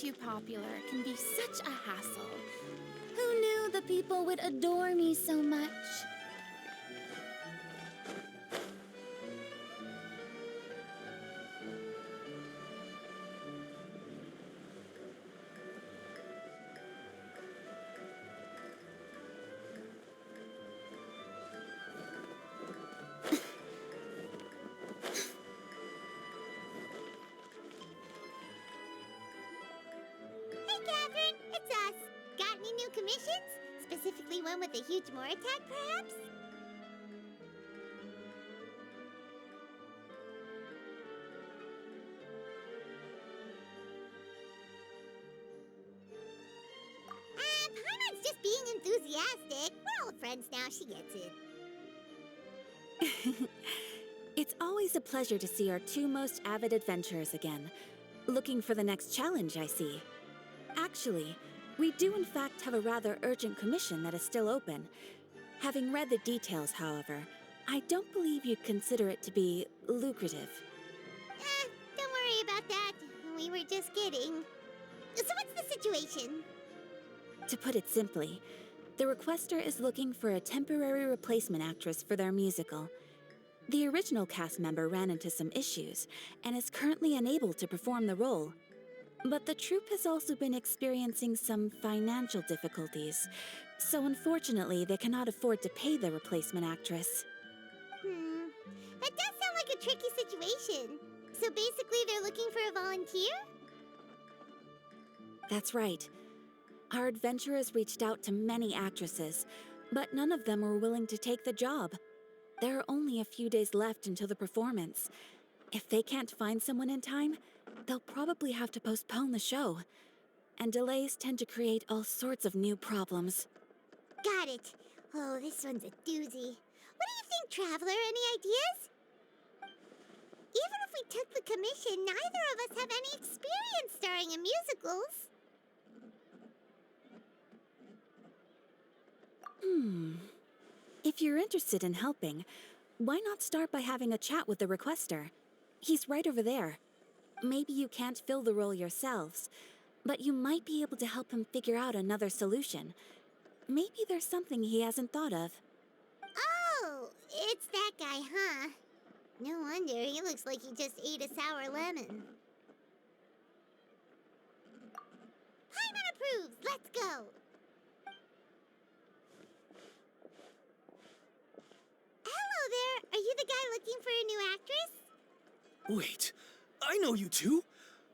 too popular can be such a hassle. Who knew the people would adore me so much? Hey, Catherine, it's us. Got any new commissions? Specifically one with a huge more attack, perhaps? Paimon's just being enthusiastic. We're old friends now, she gets it. It's always a pleasure to see our two most avid adventurers again. Looking for the next challenge, I see. Actually, we do in fact have a rather urgent commission that is still open. Having read the details, however, I don't believe you'd consider it to be lucrative. Don't worry about that. We were just kidding. So what's the situation? To put it simply, the requester is looking for a temporary replacement actress for their musical. The original cast member ran into some issues and is currently unable to perform the role. But the troupe has also been experiencing some financial difficulties, so unfortunately they cannot afford to pay the replacement actress. That does sound like a tricky situation. So basically they're looking for a volunteer? That's right. Our adventurers reached out to many actresses, but none of them were willing to take the job. There are only a few days left until the performance. If they can't find someone in time, they'll probably have to postpone the show. And delays tend to create all sorts of new problems. Got it. Oh, this one's a doozy. What do you think, Traveler? Any ideas? Even if we took the commission, neither of us have any experience starring in musicals. If you're interested in helping, why not start by having a chat with the requester? He's right over there. Maybe you can't fill the role yourselves, but you might be able to help him figure out another solution. Maybe there's something he hasn't thought of. Oh, it's that guy, huh? No wonder, he looks like he just ate a sour lemon. Paimon approves, let's go! Hello there, are you the guy looking for a new actress? Wait, I know you two!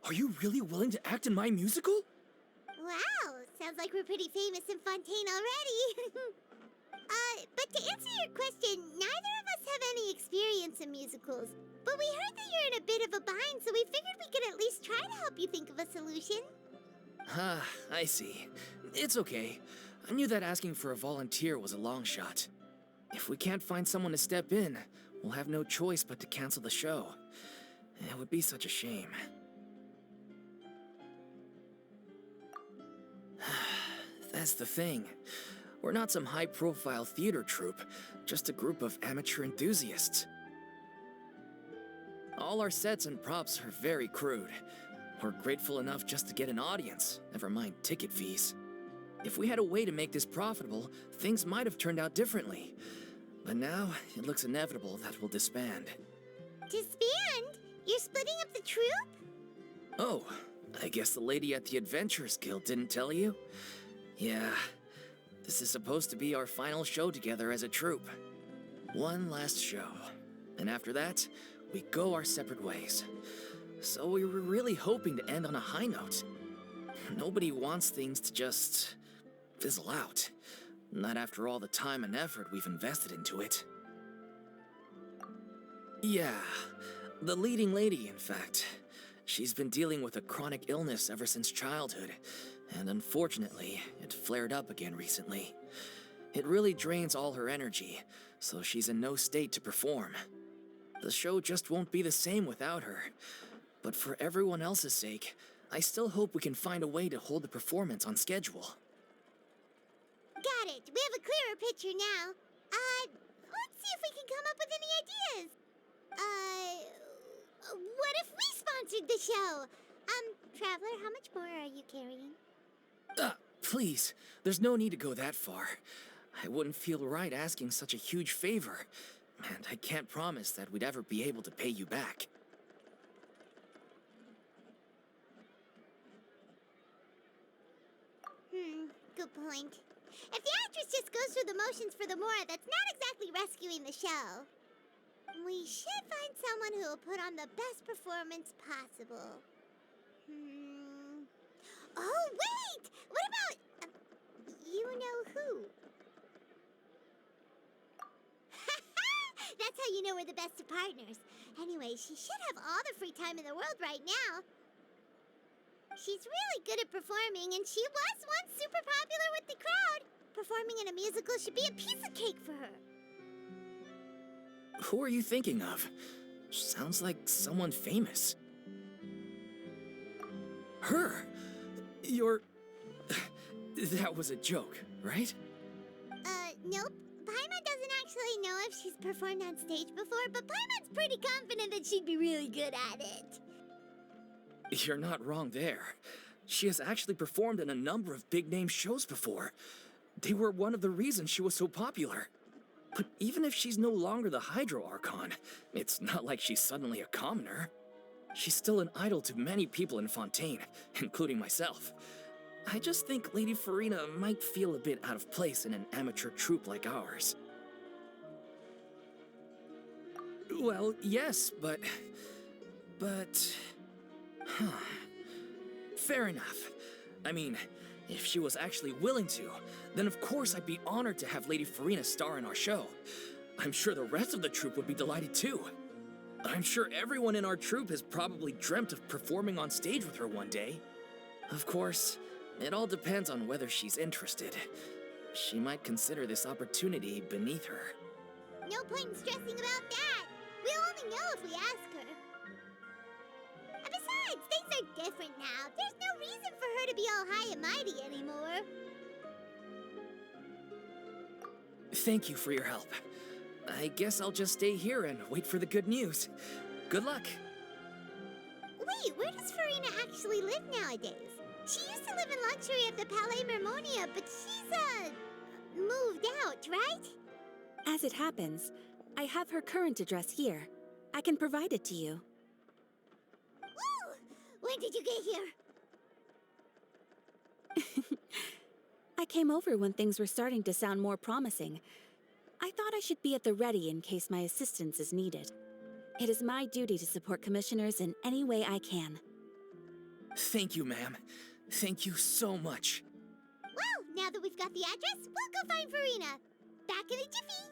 Are you really willing to act in my musical? Wow, sounds like we're pretty famous in Fontaine already. But to answer your question, neither of us have any experience in musicals. But we heard that you're in a bit of a bind, so we figured we could at least try to help you think of a solution. Ah, I see. It's okay. I knew that asking for a volunteer was a long shot. If we can't find someone to step in, we'll have no choice but to cancel the show. It would be such a shame. That's the thing. We're not some high-profile theater troupe, just a group of amateur enthusiasts. All our sets and props are very crude. We're grateful enough just to get an audience, never mind ticket fees. If we had a way to make this profitable, things might have turned out differently. But now, it looks inevitable that we'll disband. Disband? You're splitting up the troupe? Oh, I guess the lady at the Adventurers Guild didn't tell you? Yeah, this is supposed to be our final show together as a troupe. One last show. And after that, we go our separate ways. So we were really hoping to end on a high note. Nobody wants things to just fizzle out. Not after all the time and effort we've invested into it. Yeah, the leading lady, in fact. She's been dealing with a chronic illness ever since childhood, and unfortunately, it flared up again recently. It really drains all her energy, so she's in no state to perform. The show just won't be the same without her. But for everyone else's sake, I still hope we can find a way to hold the performance on schedule. Got it. We have a clearer picture now. Let's see if we can come up with any ideas. What if we sponsored the show? Traveler, how much more are you carrying? Please, there's no need to go that far. I wouldn't feel right asking such a huge favor, and I can't promise that we'd ever be able to pay you back. Good point. If the actress just goes through the motions for the Mora, that's not exactly rescuing the show. We should find someone who will put on the best performance possible. Oh, wait! What about... you know who? That's how you know we're the best of partners. Anyway, she should have all the free time in the world right now. She's really good at performing, and she was once super popular with the crowd. Performing in a musical should be a piece of cake for her. Who are you thinking of? Sounds like someone famous. Her? You're... That was a joke, right? Nope. Paimon doesn't actually know if she's performed on stage before, but Paimon's pretty confident that she'd be really good at it. You're not wrong there. She has actually performed in a number of big-name shows before. They were one of the reasons she was so popular. But even if she's no longer the Hydro Archon, it's not like she's suddenly a commoner. She's still an idol to many people in Fontaine, including myself. I just think Lady Furina might feel a bit out of place in an amateur troupe like ours. Well, yes, but... Huh. Fair enough. I mean, if she was actually willing to, then of course I'd be honored to have Lady Furina star in our show. I'm sure the rest of the troupe would be delighted too. I'm sure everyone in our troupe has probably dreamt of performing on stage with her one day. Of course, it all depends on whether she's interested. She might consider this opportunity beneath her. No point in stressing about that. We'll only know if we ask her. And besides, things are different now. There's no reason for her to be all high and mighty anymore. Thank you for your help. I guess I'll just stay here and wait for the good news. Good luck. Wait, where does Furina actually live nowadays? She used to live in luxury at the Palais Mermonia, but she's, moved out, right? As it happens, I have her current address here. I can provide it to you. Woo! When did you get here? I came over when things were starting to sound more promising. I thought I should be at the ready in case my assistance is needed. It is my duty to support commissioners in any way I can. Thank you, ma'am. Thank you so much. Well, now that we've got the address, we'll go find Furina. Back in a jiffy.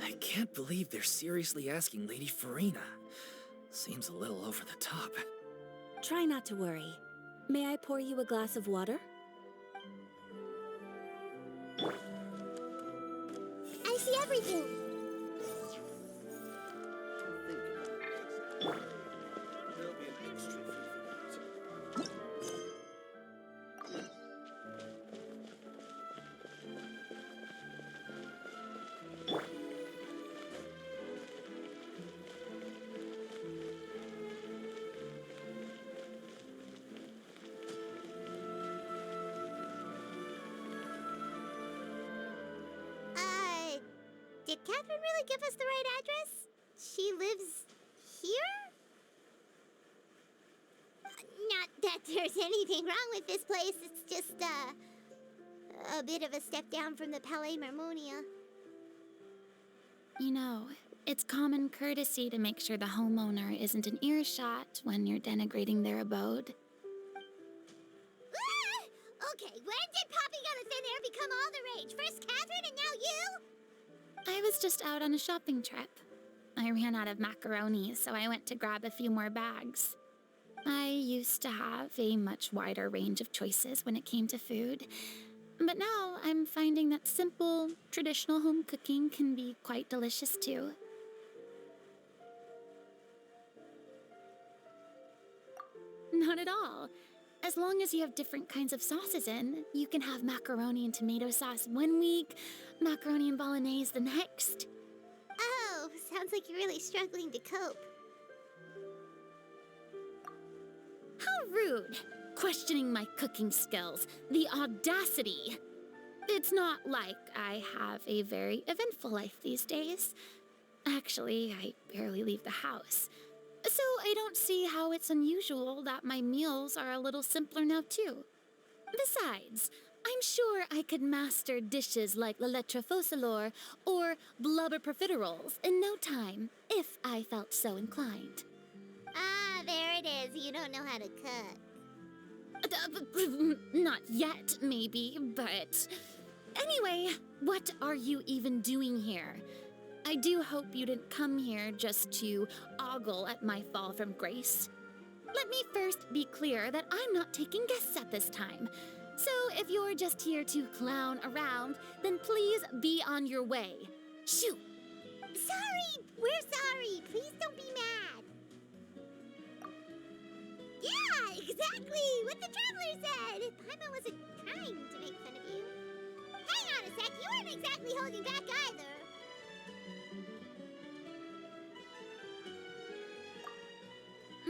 I can't believe they're seriously asking Lady Furina. Seems a little over the top. Try not to worry. May I pour you a glass of water? I see everything. Did Catherine really give us the right address? She lives here? Not that there's anything wrong with this place. It's just, a bit of a step down from the Palais Mermonia. You know, it's common courtesy to make sure the homeowner isn't an earshot when you're denigrating their abode. Ah! Okay, when did popping out of thin air become all the rage? First Catherine and now you? I was just out on a shopping trip. I ran out of macaroni, so I went to grab a few more bags. I used to have a much wider range of choices when it came to food, but now I'm finding that simple, traditional home cooking can be quite delicious too. Not at all. As long as you have different kinds of sauces in, you can have macaroni and tomato sauce one week, Macaroni and bolognese the next. Oh, sounds like you're really struggling to cope. How rude! Questioning my cooking skills. The audacity! It's not like I have a very eventful life these days. Actually, I barely leave the house. So I don't see how it's unusual that my meals are a little simpler now, too. Besides, I'm sure I could master dishes like la lettre faucilor or blubber profiteroles in no time, if I felt so inclined. Ah, there it is. You don't know how to cook. Not yet, maybe, but... Anyway, what are you even doing here? I do hope you didn't come here just to ogle at my fall from grace. Let me first be clear that I'm not taking guests at this time. So if you're just here to clown around, then please be on your way. Shoo! Sorry! We're sorry! Please don't be mad! Yeah, exactly! What the traveler said! Paimon wasn't trying to make fun of you. Hang on a sec, you weren't exactly holding back either.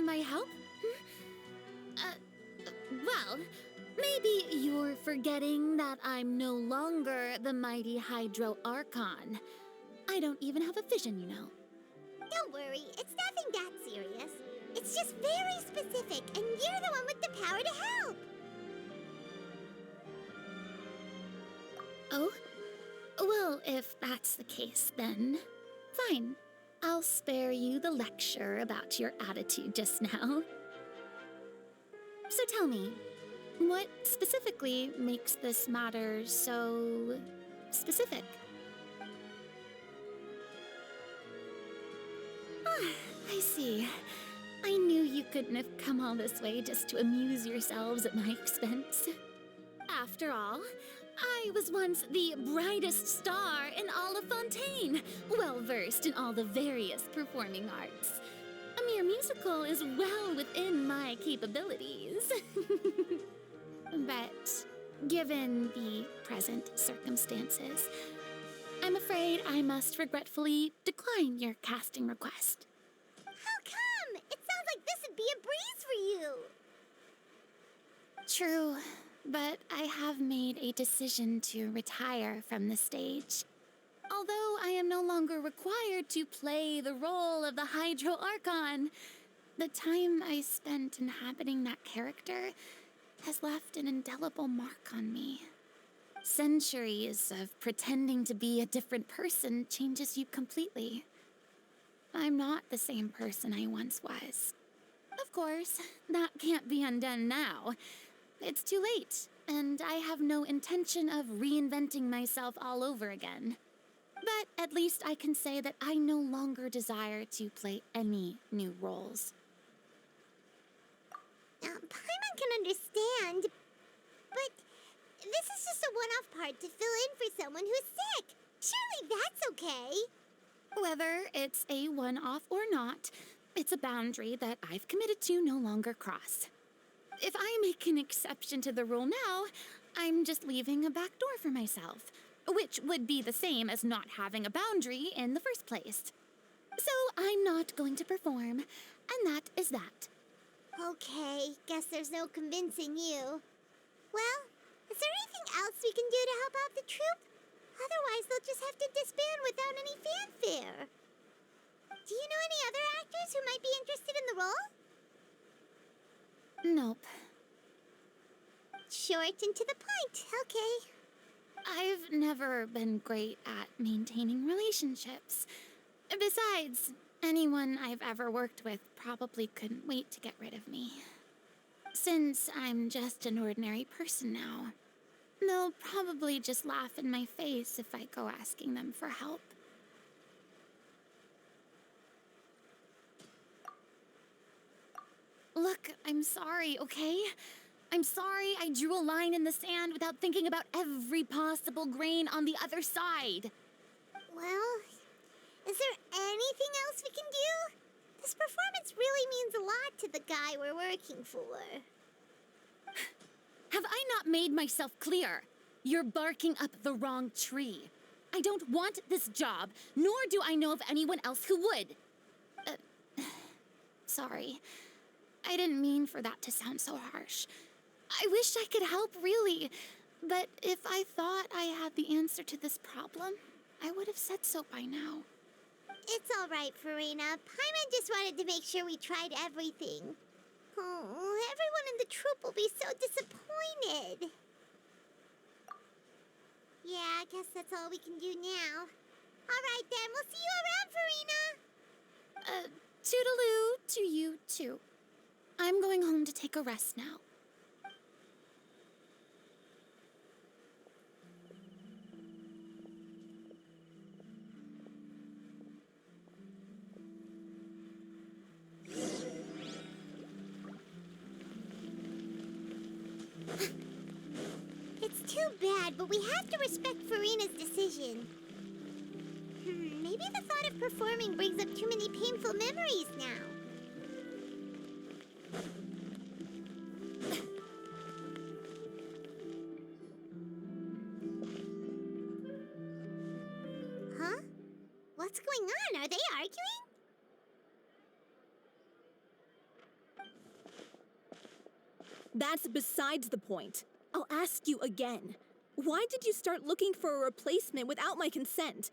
My help? Well, maybe you're forgetting that I'm no longer the mighty Hydro Archon. I don't even have a vision, you know. Don't worry, it's nothing that serious. It's just very specific, and you're the one with the power to help. Oh? Well, if that's the case, then fine. I'll spare you the lecture about your attitude just now. So tell me, what specifically makes this matter so specific? Ah, I see. I knew you couldn't have come all this way just to amuse yourselves at my expense. After all, I was once the brightest star in all of Fontaine, well-versed in all the various performing arts. A mere musical is well within my capabilities. But given the present circumstances, I'm afraid I must regretfully decline your casting request. How come? It sounds like this would be a breeze for you. True, but I have made a decision to retire from the stage. Although I am no longer required to play the role of the Hydro Archon, the time I spent inhabiting that character has left an indelible mark on me. Centuries of pretending to be a different person changes you completely. I'm not the same person I once was. Of course, that can't be undone now. It's too late, and I have no intention of reinventing myself all over again. But at least I can say that I no longer desire to play any new roles. Paimon can understand, but this is just a one-off part to fill in for someone who's sick. Surely that's okay. Whether it's a one-off or not, it's a boundary that I've committed to no longer cross. If I make an exception to the rule now, I'm just leaving a back door for myself, which would be the same as not having a boundary in the first place. So I'm not going to perform, and that is that. Okay, guess there's no convincing you. Well, is there anything else we can do to help out the troupe? Otherwise, they'll just have to disband without any fanfare. Do you know any other actors who might be interested in the role? Nope. Short and to the point, okay. I've never been great at maintaining relationships. Besides, anyone I've ever worked with probably couldn't wait to get rid of me. Since I'm just an ordinary person now, they'll probably just laugh in my face if I go asking them for help. Look, I'm sorry, okay? I'm sorry I drew a line in the sand without thinking about every possible grain on the other side. Well, is there anything else we can do? This performance really means a lot to the guy we're working for. Have I not made myself clear? You're barking up the wrong tree. I don't want this job, nor do I know of anyone else who would. Sorry. I didn't mean for that to sound so harsh. I wish I could help, really. But if I thought I had the answer to this problem, I would have said so by now. It's all right, Furina. Paimon just wanted to make sure we tried everything. Oh, everyone in the troop will be so disappointed. Yeah, I guess that's all we can do now. All right, then. We'll see you around, Furina. Toodaloo to you, too. I'm going home to take a rest now. It's too bad, but we have to respect Furina's decision. Maybe the thought of performing brings up too many painful memories now. Huh? What's going on? Are they arguing? That's besides the point. I'll ask you again. Why did you start looking for a replacement without my consent?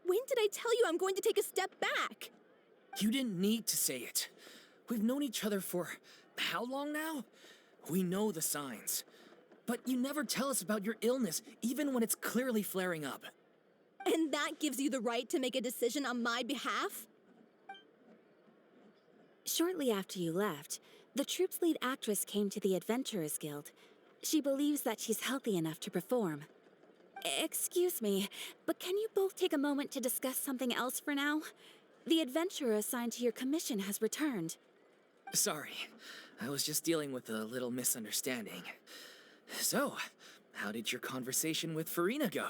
When did I tell you I'm going to take a step back? You didn't need to say it. We've known each other for how long now? We know the signs. But you never tell us about your illness, even when it's clearly flaring up. And that gives you the right to make a decision on my behalf? Shortly after you left, the troop's lead actress came to the Adventurers Guild. She believes that she's healthy enough to perform. Excuse me, but can you both take a moment to discuss something else for now? The adventurer assigned to your commission has returned. Sorry, I was just dealing with a little misunderstanding. So, how did your conversation with Furina go?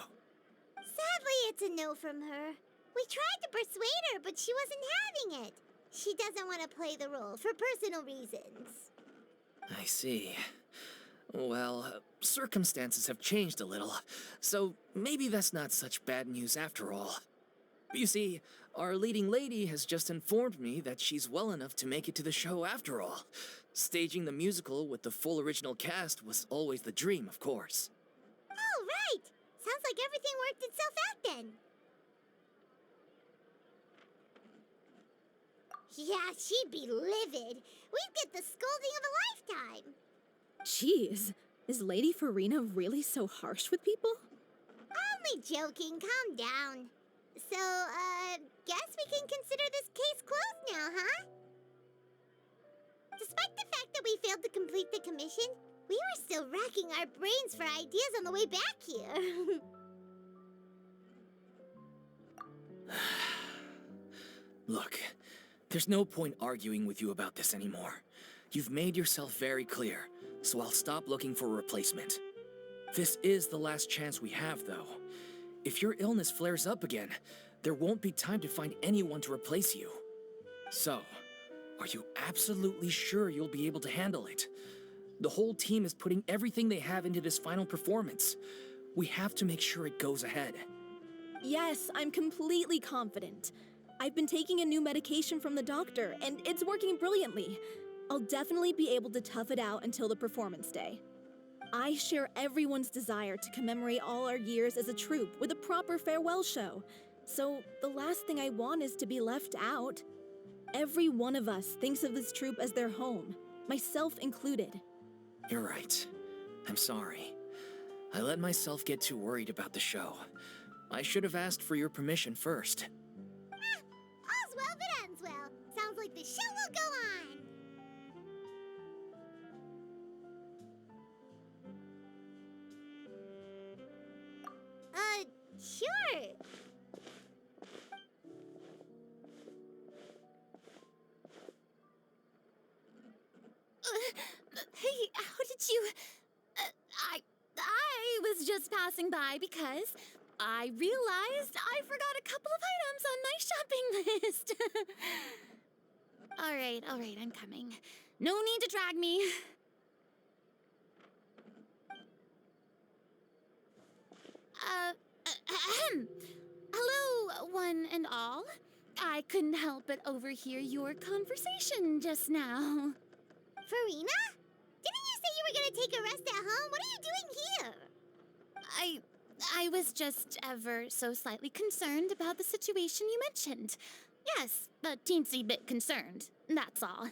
Sadly, it's a no from her. We tried to persuade her, but she wasn't having it. She doesn't want to play the role for personal reasons. I see. Well, circumstances have changed a little, so maybe that's not such bad news after all. You see, our leading lady has just informed me that she's well enough to make it to the show after all. Staging the musical with the full original cast was always the dream, of course. Oh, right! Sounds like everything worked itself out then. Yeah, she'd be livid. We'd get the scolding of a lifetime. Jeez, is Lady Furina really so harsh with people? Only joking, calm down. So, guess we can consider this case closed now, huh? Despite the fact that we failed to complete the commission, we were still racking our brains for ideas on the way back here. Look, there's no point arguing with you about this anymore. You've made yourself very clear, so I'll stop looking for a replacement. This is the last chance we have, though. If your illness flares up again, there won't be time to find anyone to replace you. So, are you absolutely sure you'll be able to handle it? The whole team is putting everything they have into this final performance. We have to make sure it goes ahead. Yes, I'm completely confident. I've been taking a new medication from the doctor, and it's working brilliantly. I'll definitely be able to tough it out until the performance day. I share everyone's desire to commemorate all our years as a troupe with a proper farewell show. So the last thing I want is to be left out. Every one of us thinks of this troupe as their home, myself included. You're right. I'm sorry. I let myself get too worried about the show. I should have asked for your permission first. All's well that ends well. Sounds like the show will go on. Sure. Hey, how did you... I was just passing by because I realized I forgot a couple of items on my shopping list. All right, I'm coming. No need to drag me. one and all. I couldn't help but overhear your conversation just now. Furina? Didn't you say you were gonna take a rest at home? What are you doing here? I was just ever so slightly concerned about the situation you mentioned. Yes, a teensy bit concerned, that's all.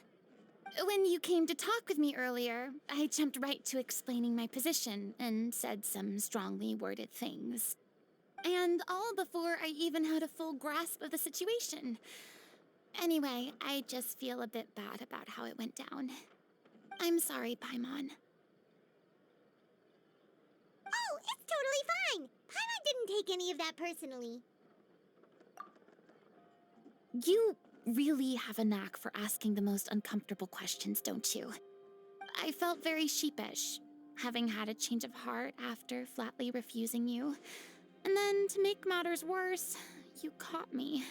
When you came to talk with me earlier, I jumped right to explaining my position and said some strongly worded things. And all before I even had a full grasp of the situation. Anyway, I just feel a bit bad about how it went down. I'm sorry, Paimon. Oh, it's totally fine. Paimon didn't take any of that personally. You really have a knack for asking the most uncomfortable questions, don't you? I felt very sheepish, having had a change of heart after flatly refusing you. And then, to make matters worse, you caught me.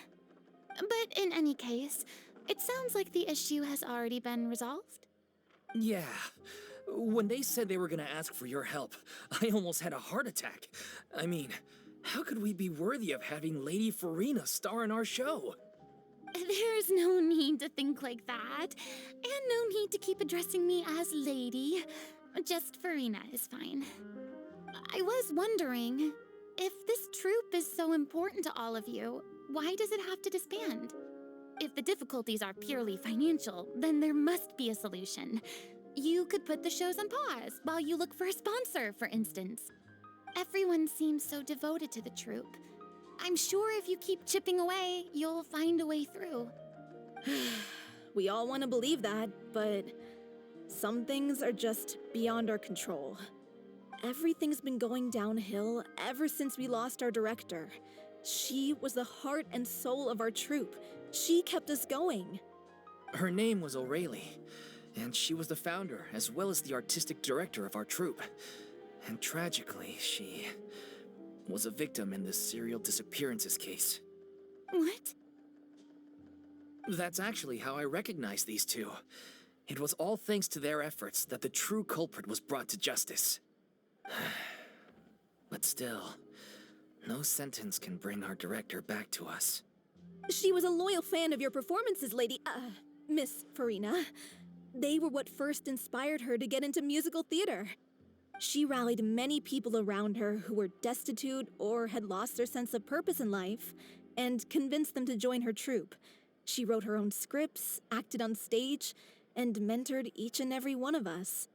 But in any case, it sounds like the issue has already been resolved. Yeah. When they said they were gonna ask for your help, I almost had a heart attack. I mean, how could we be worthy of having Lady Furina star in our show? There's no need to think like that, and no need to keep addressing me as Lady. Just Furina is fine. I was wondering, if this troupe is so important to all of you, why does it have to disband? If the difficulties are purely financial, then there must be a solution. You could put the shows on pause while you look for a sponsor, for instance. Everyone seems so devoted to the troupe. I'm sure if you keep chipping away, you'll find a way through. We all want to believe that, but some things are just beyond our control. Everything's been going downhill ever since we lost our director. She was the heart and soul of our troupe. She kept us going. Her name was O'Reilly, and she was the founder as well as the artistic director of our troupe. And tragically, she was a victim in this serial disappearances case. What? That's actually how I recognized these two. It was all thanks to their efforts that the true culprit was brought to justice. But still, no sentence can bring our director back to us. She was a loyal fan of your performances, Miss Furina. They were what first inspired her to get into musical theater. She rallied many people around her who were destitute or had lost their sense of purpose in life, and convinced them to join her troupe. She wrote her own scripts, acted on stage, and mentored each and every one of us.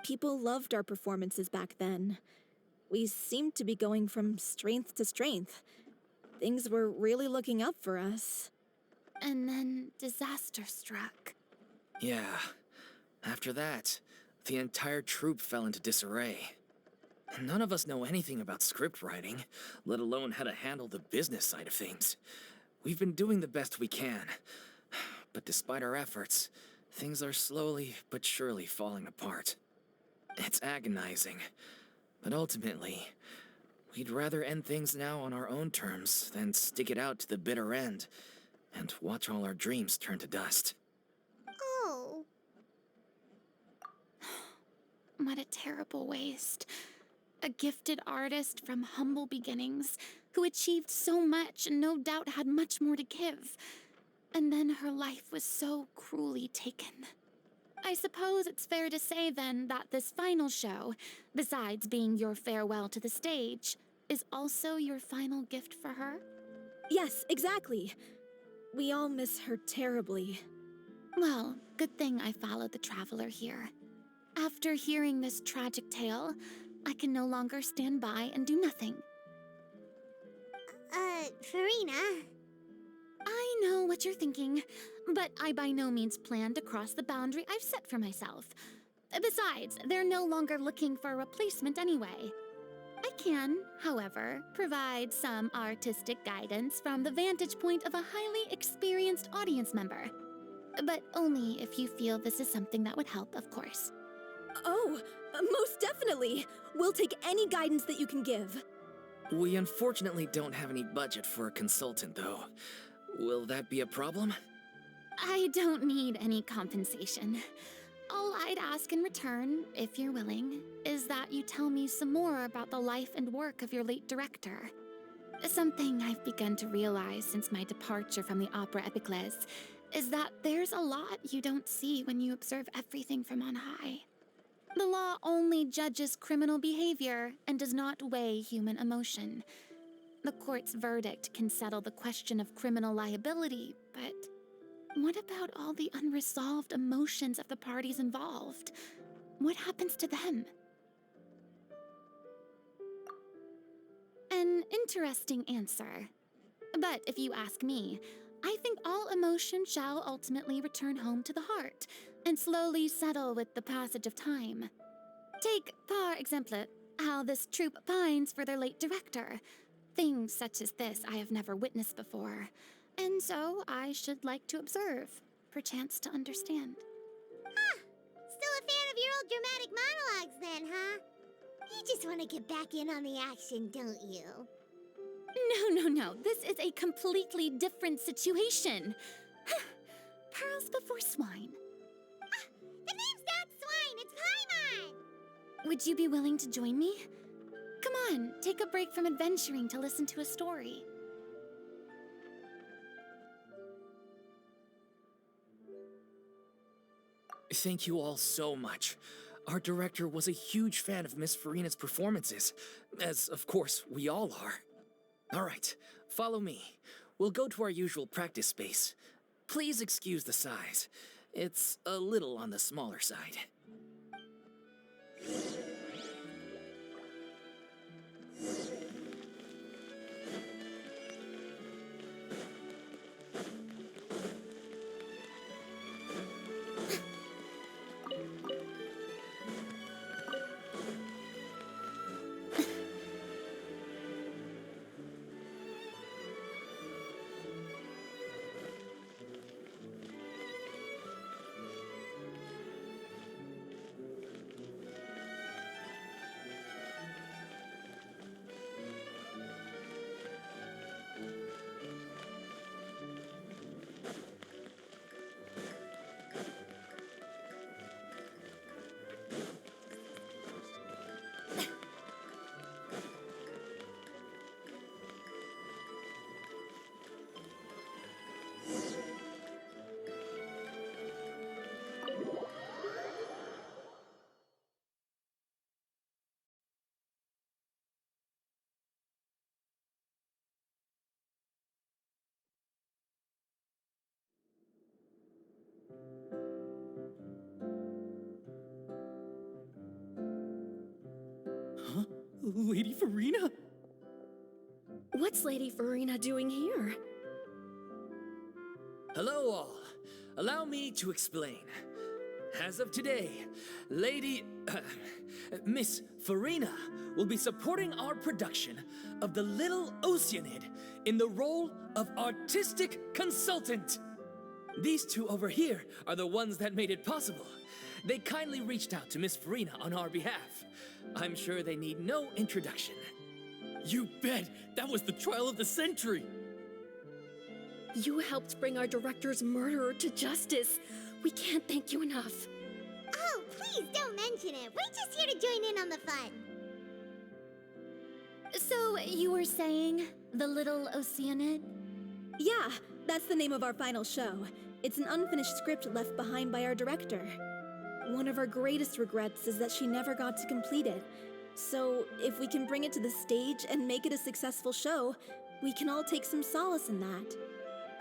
People loved our performances back then. We seemed to be going from strength to strength. Things were really looking up for us. And then disaster struck. Yeah. After that, the entire troupe fell into disarray. None of us know anything about script writing, let alone how to handle the business side of things. We've been doing the best we can. But despite our efforts, things are slowly but surely falling apart. It's agonizing. But ultimately, we'd rather end things now on our own terms than stick it out to the bitter end and watch all our dreams turn to dust. Oh. What a terrible waste. A gifted artist from humble beginnings who achieved so much and no doubt had much more to give. And then her life was so cruelly taken. I suppose it's fair to say then that this final show, besides being your farewell to the stage, is also your final gift for her? Yes, exactly. We all miss her terribly. Well, good thing I followed the traveler here. After hearing this tragic tale, I can no longer stand by and do nothing. Furina. I know what you're thinking, but I by no means plan to cross the boundary I've set for myself. Besides, they're no longer looking for a replacement anyway. I can, however, provide some artistic guidance from the vantage point of a highly experienced audience member. But only if you feel this is something that would help, of course. Oh, most definitely. We'll take any guidance that you can give. We unfortunately don't have any budget for a consultant, though. Will that be a problem? I don't need any compensation. All I'd ask in return, if you're willing, is that you tell me some more about the life and work of your late director. Something I've begun to realize since my departure from the Opera Epiclese is that there's a lot you don't see when you observe everything from on high. The law only judges criminal behavior and does not weigh human emotion. The court's verdict can settle the question of criminal liability, but what about all the unresolved emotions of the parties involved? What happens to them? An interesting answer. But if you ask me, I think all emotion shall ultimately return home to the heart and slowly settle with the passage of time. Take, par exemple, how this troupe pines for their late director. Things such as this I have never witnessed before, and so I should like to observe, perchance to understand. Still a fan of your old dramatic monologues then, huh? You just want to get back in on the action, don't you? No. This is a completely different situation. Pearls before swine. The name's not Swine, it's Paimon! Would you be willing to join me? Come on, take a break from adventuring to listen to a story. Thank you all so much. Our director was a huge fan of Miss Furina's performances, as of course we all are. All right, follow me. We'll go to our usual practice space. Please excuse the size. It's a little on the smaller side. Huh? Lady Furina? What's Lady Furina doing here? Hello all. Allow me to explain. As of today, Miss Furina will be supporting our production of The Little Oceanid in the role of artistic consultant. These two over here are the ones that made it possible. They kindly reached out to Miss Furina on our behalf. I'm sure they need no introduction. You bet! That was the trial of the century! You helped bring our director's murderer to justice. We can't thank you enough. Oh, please don't mention it. We're just here to join in on the fun. So, you were saying The Little Oceanid? Yeah, that's the name of our final show. It's an unfinished script left behind by our director. One of our greatest regrets is that she never got to complete it. So, if we can bring it to the stage and make it a successful show, we can all take some solace in that.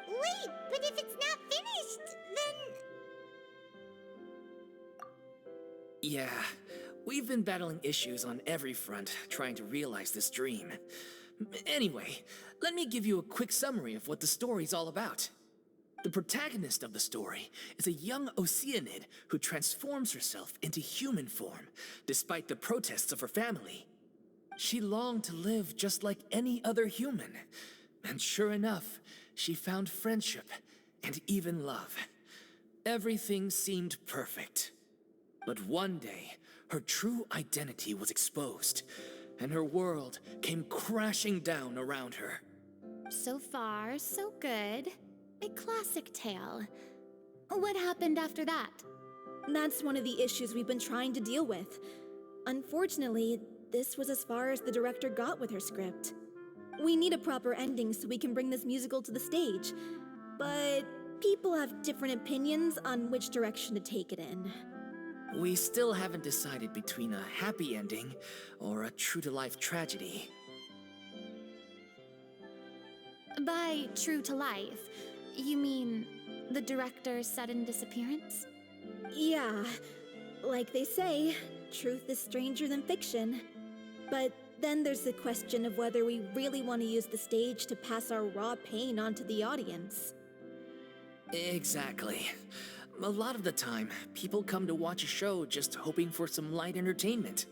Wait, but if it's not finished, then... Yeah, we've been battling issues on every front trying to realize this dream. Anyway, let me give you a quick summary of what the story's all about. The protagonist of the story is a young Oceanid who transforms herself into human form, despite the protests of her family. She longed to live just like any other human, and sure enough, she found friendship and even love. Everything seemed perfect. But one day, her true identity was exposed, and her world came crashing down around her. So far, so good. A classic tale. What happened after that? That's one of the issues we've been trying to deal with. Unfortunately, this was as far as the director got with her script. We need a proper ending so we can bring this musical to the stage. But people have different opinions on which direction to take it in. We still haven't decided between a happy ending or a true-to-life tragedy. By true to life, you mean the director's sudden disappearance? Yeah, like they say, truth is stranger than fiction. But then there's the question of whether we really want to use the stage to pass our raw pain onto the audience. Exactly. A lot of the time, people come to watch a show just hoping for some light entertainment.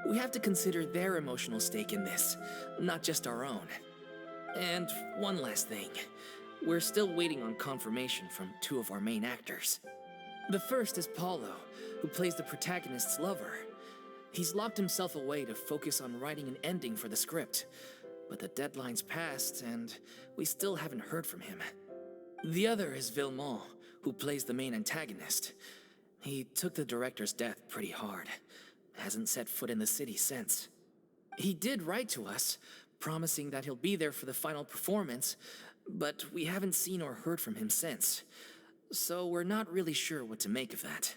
We have to consider their emotional stake in this, not just our own. And one last thing. We're still waiting on confirmation from two of our main actors. The first is Paulo, who plays the protagonist's lover. He's locked himself away to focus on writing an ending for the script, but the deadline's passed and we still haven't heard from him. The other is Villemont, who plays the main antagonist. He took the director's death pretty hard. Hasn't set foot in the city since. He did write to us, promising that he'll be there for the final performance, but we haven't seen or heard from him since. So we're not really sure what to make of that.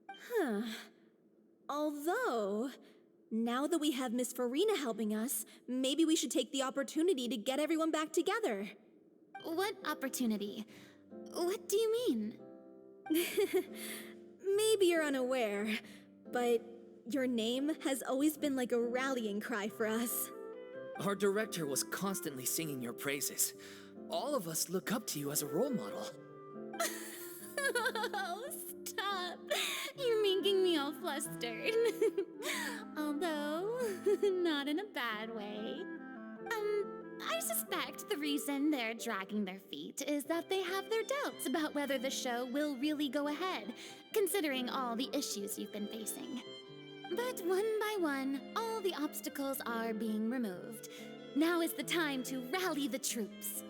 Huh. Although, now that we have Miss Furina helping us, maybe we should take the opportunity to get everyone back together. What opportunity? What do you mean? Maybe you're unaware, but your name has always been like a rallying cry for us. Our director was constantly singing your praises. All of us look up to you as a role model. Oh, stop! You're making me all flustered. Although, not in a bad way. I suspect the reason they're dragging their feet is that they have their doubts about whether the show will really go ahead, considering all the issues you've been facing. But one by one, all the obstacles are being removed. Now is the time to rally the troops.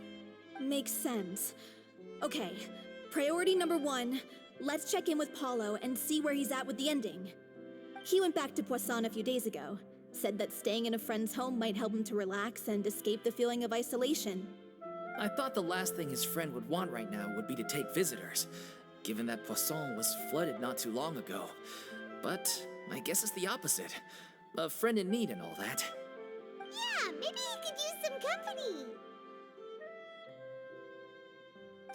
Makes sense. Okay, priority number 1, let's check in with Paulo and see where he's at with the ending. He went back to Poisson a few days ago, said that staying in a friend's home might help him to relax and escape the feeling of isolation. I thought the last thing his friend would want right now would be to take visitors, given that Poisson was flooded not too long ago. But I guess it's the opposite. A friend in need and all that. Yeah, maybe he could use some company.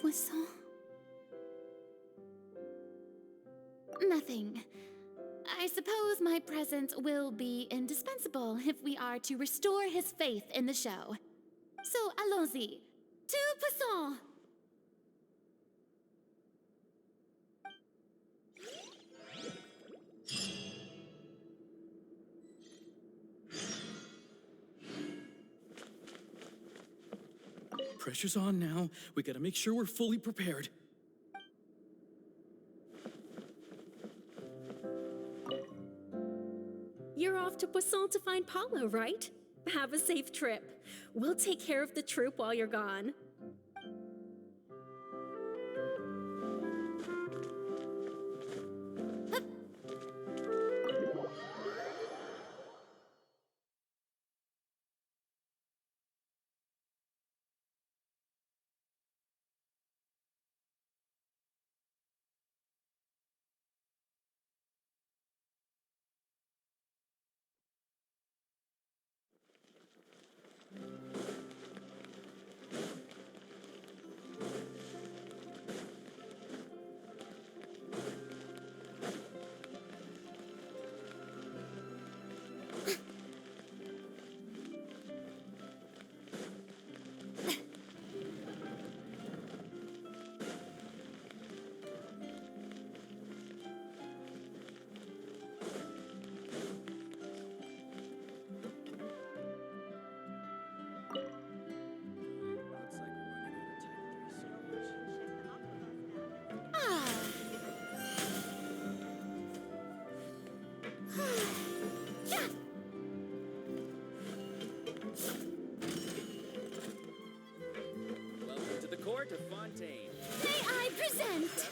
Poisson? Nothing. I suppose my presence will be indispensable if we are to restore his faith in the show. So, allons-y. To Poisson! Pressure's on now. We gotta make sure we're fully prepared. You're off to Poisson to find Paulo, right? Have a safe trip. We'll take care of the troop while you're gone. Welcome to the court of Fontaine. May I present?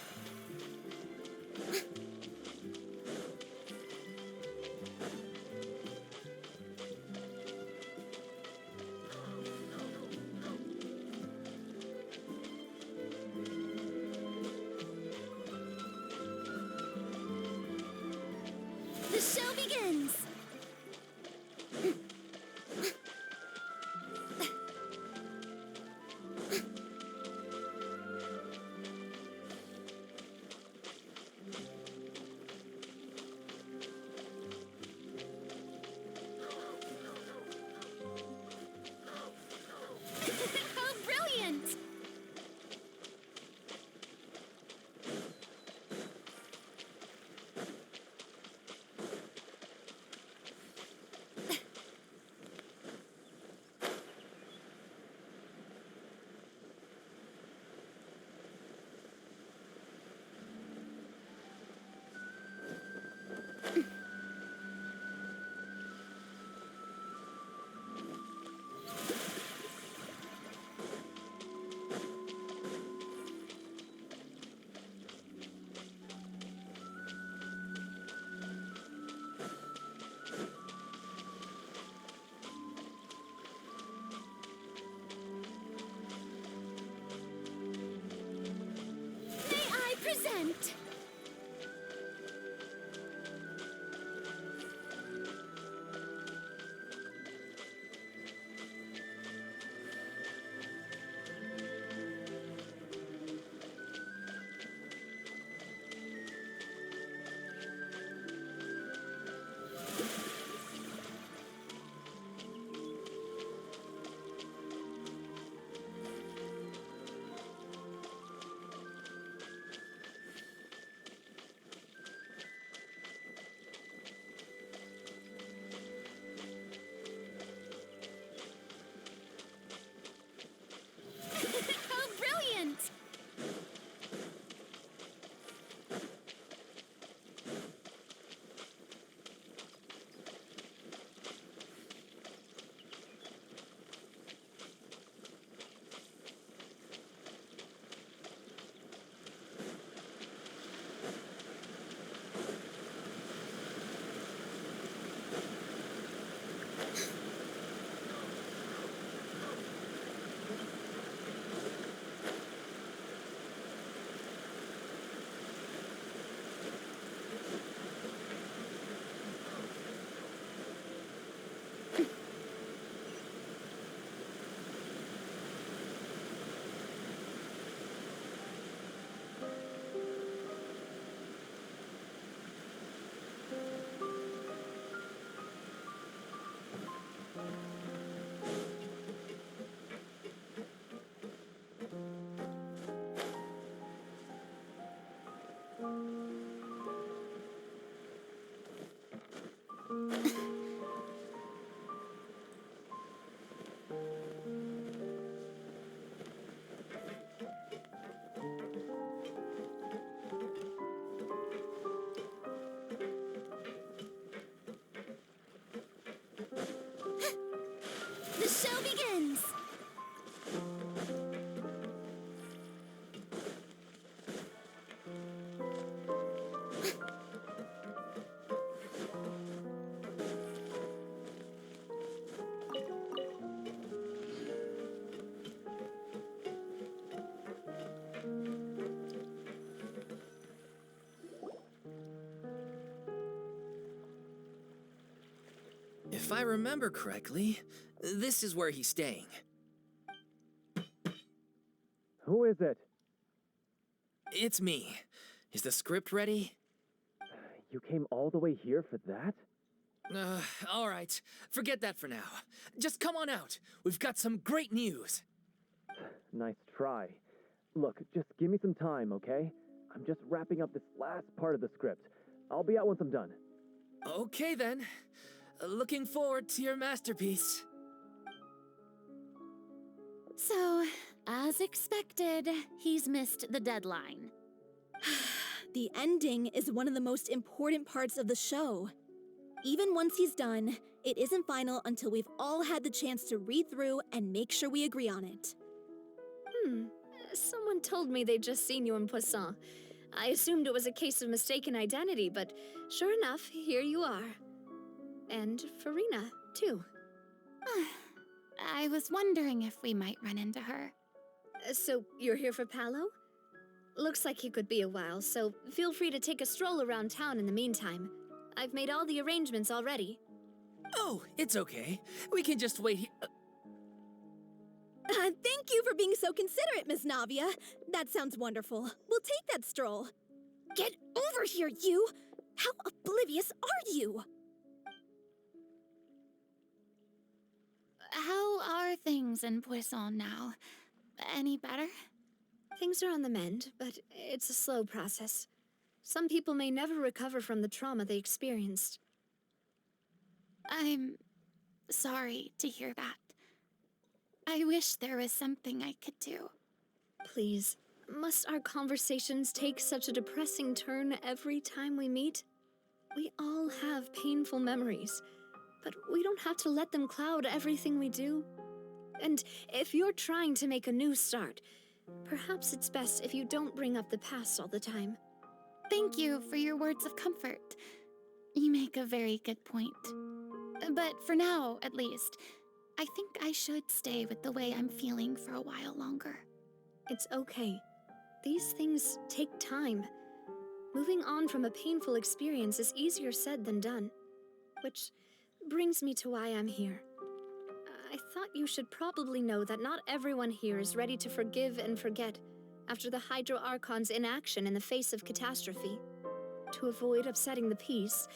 If I remember correctly, this is where he's staying. Who is it? It's me. Is the script ready? You came all the way here for that? All right. Forget that for now. Just come on out. We've got some great news. Nice try. Look, just give me some time, okay? I'm just wrapping up this last part of the script. I'll be out once I'm done. Okay then. Looking forward to your masterpiece. So, as expected, he's missed the deadline. The ending is one of the most important parts of the show. Even once he's done, it isn't final until we've all had the chance to read through and make sure we agree on it. Someone told me they'd just seen you in Poisson. I assumed it was a case of mistaken identity, but sure enough, here you are. And Furina, too. I was wondering if we might run into her. So, you're here for Paolo? Looks like he could be a while, so feel free to take a stroll around town in the meantime. I've made all the arrangements already. Oh, it's okay. We can just wait here. Thank you for being so considerate, Miss Navia. That sounds wonderful. We'll take that stroll. Get over here, you! How oblivious are you? How are things in Poisson now? Any better? Things are on the mend, but it's a slow process. Some people may never recover from the trauma they experienced. I'm sorry to hear that. I wish there was something I could do. Please, must our conversations take such a depressing turn every time we meet? We all have painful memories, but we don't have to let them cloud everything we do. And if you're trying to make a new start, perhaps it's best if you don't bring up the past all the time. Thank you for your words of comfort. You make a very good point. But for now, at least, I think I should stay with the way I'm feeling for a while longer. It's okay. These things take time. Moving on from a painful experience is easier said than done. Which brings me to why I'm here. I thought you should probably know that not everyone here is ready to forgive and forget after the Hydro Archon's inaction in the face of catastrophe. To avoid upsetting the peace,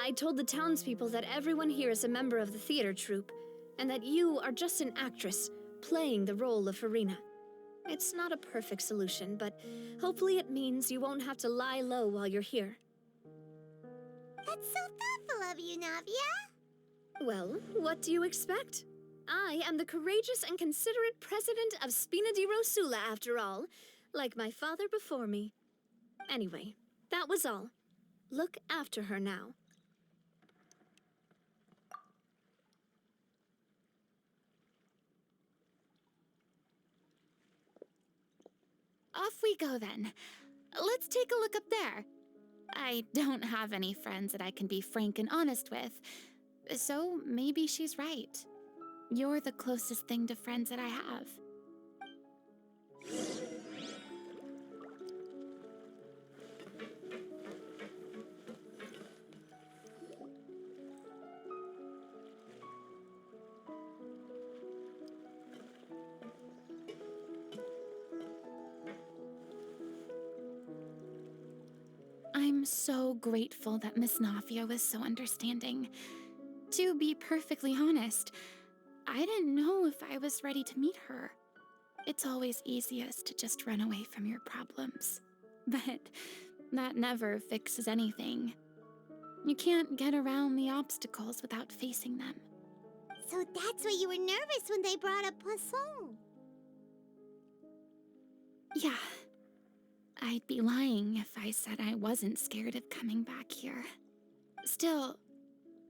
I told the townspeople that everyone here is a member of the theater troupe, and that you are just an actress playing the role of Furina. It's not a perfect solution, but hopefully it means you won't have to lie low while you're here. That's so thoughtful of you, Navia. Well, what do you expect? I am the courageous and considerate president of Spina di Rosula, after all, like my father before me. Anyway, that was all. Look after her now. Off we go then. Let's take a look up there. I don't have any friends that I can be frank and honest with, so maybe she's right. You're the closest thing to friends that I have. I'm so grateful that Miss Nafia was so understanding. To be perfectly honest, I didn't know if I was ready to meet her. It's always easiest to just run away from your problems. But that never fixes anything. You can't get around the obstacles without facing them. So that's why you were nervous when they brought up Poisson. Yeah. I'd be lying if I said I wasn't scared of coming back here. Still,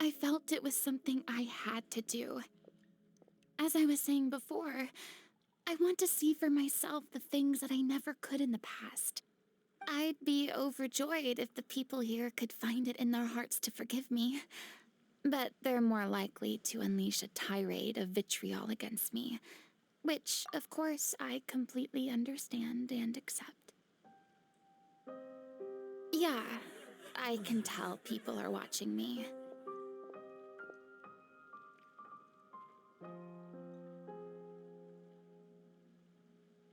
I felt it was something I had to do. As I was saying before, I want to see for myself the things that I never could in the past. I'd be overjoyed if the people here could find it in their hearts to forgive me. But they're more likely to unleash a tirade of vitriol against me, which, of course, I completely understand and accept. Yeah, I can tell people are watching me.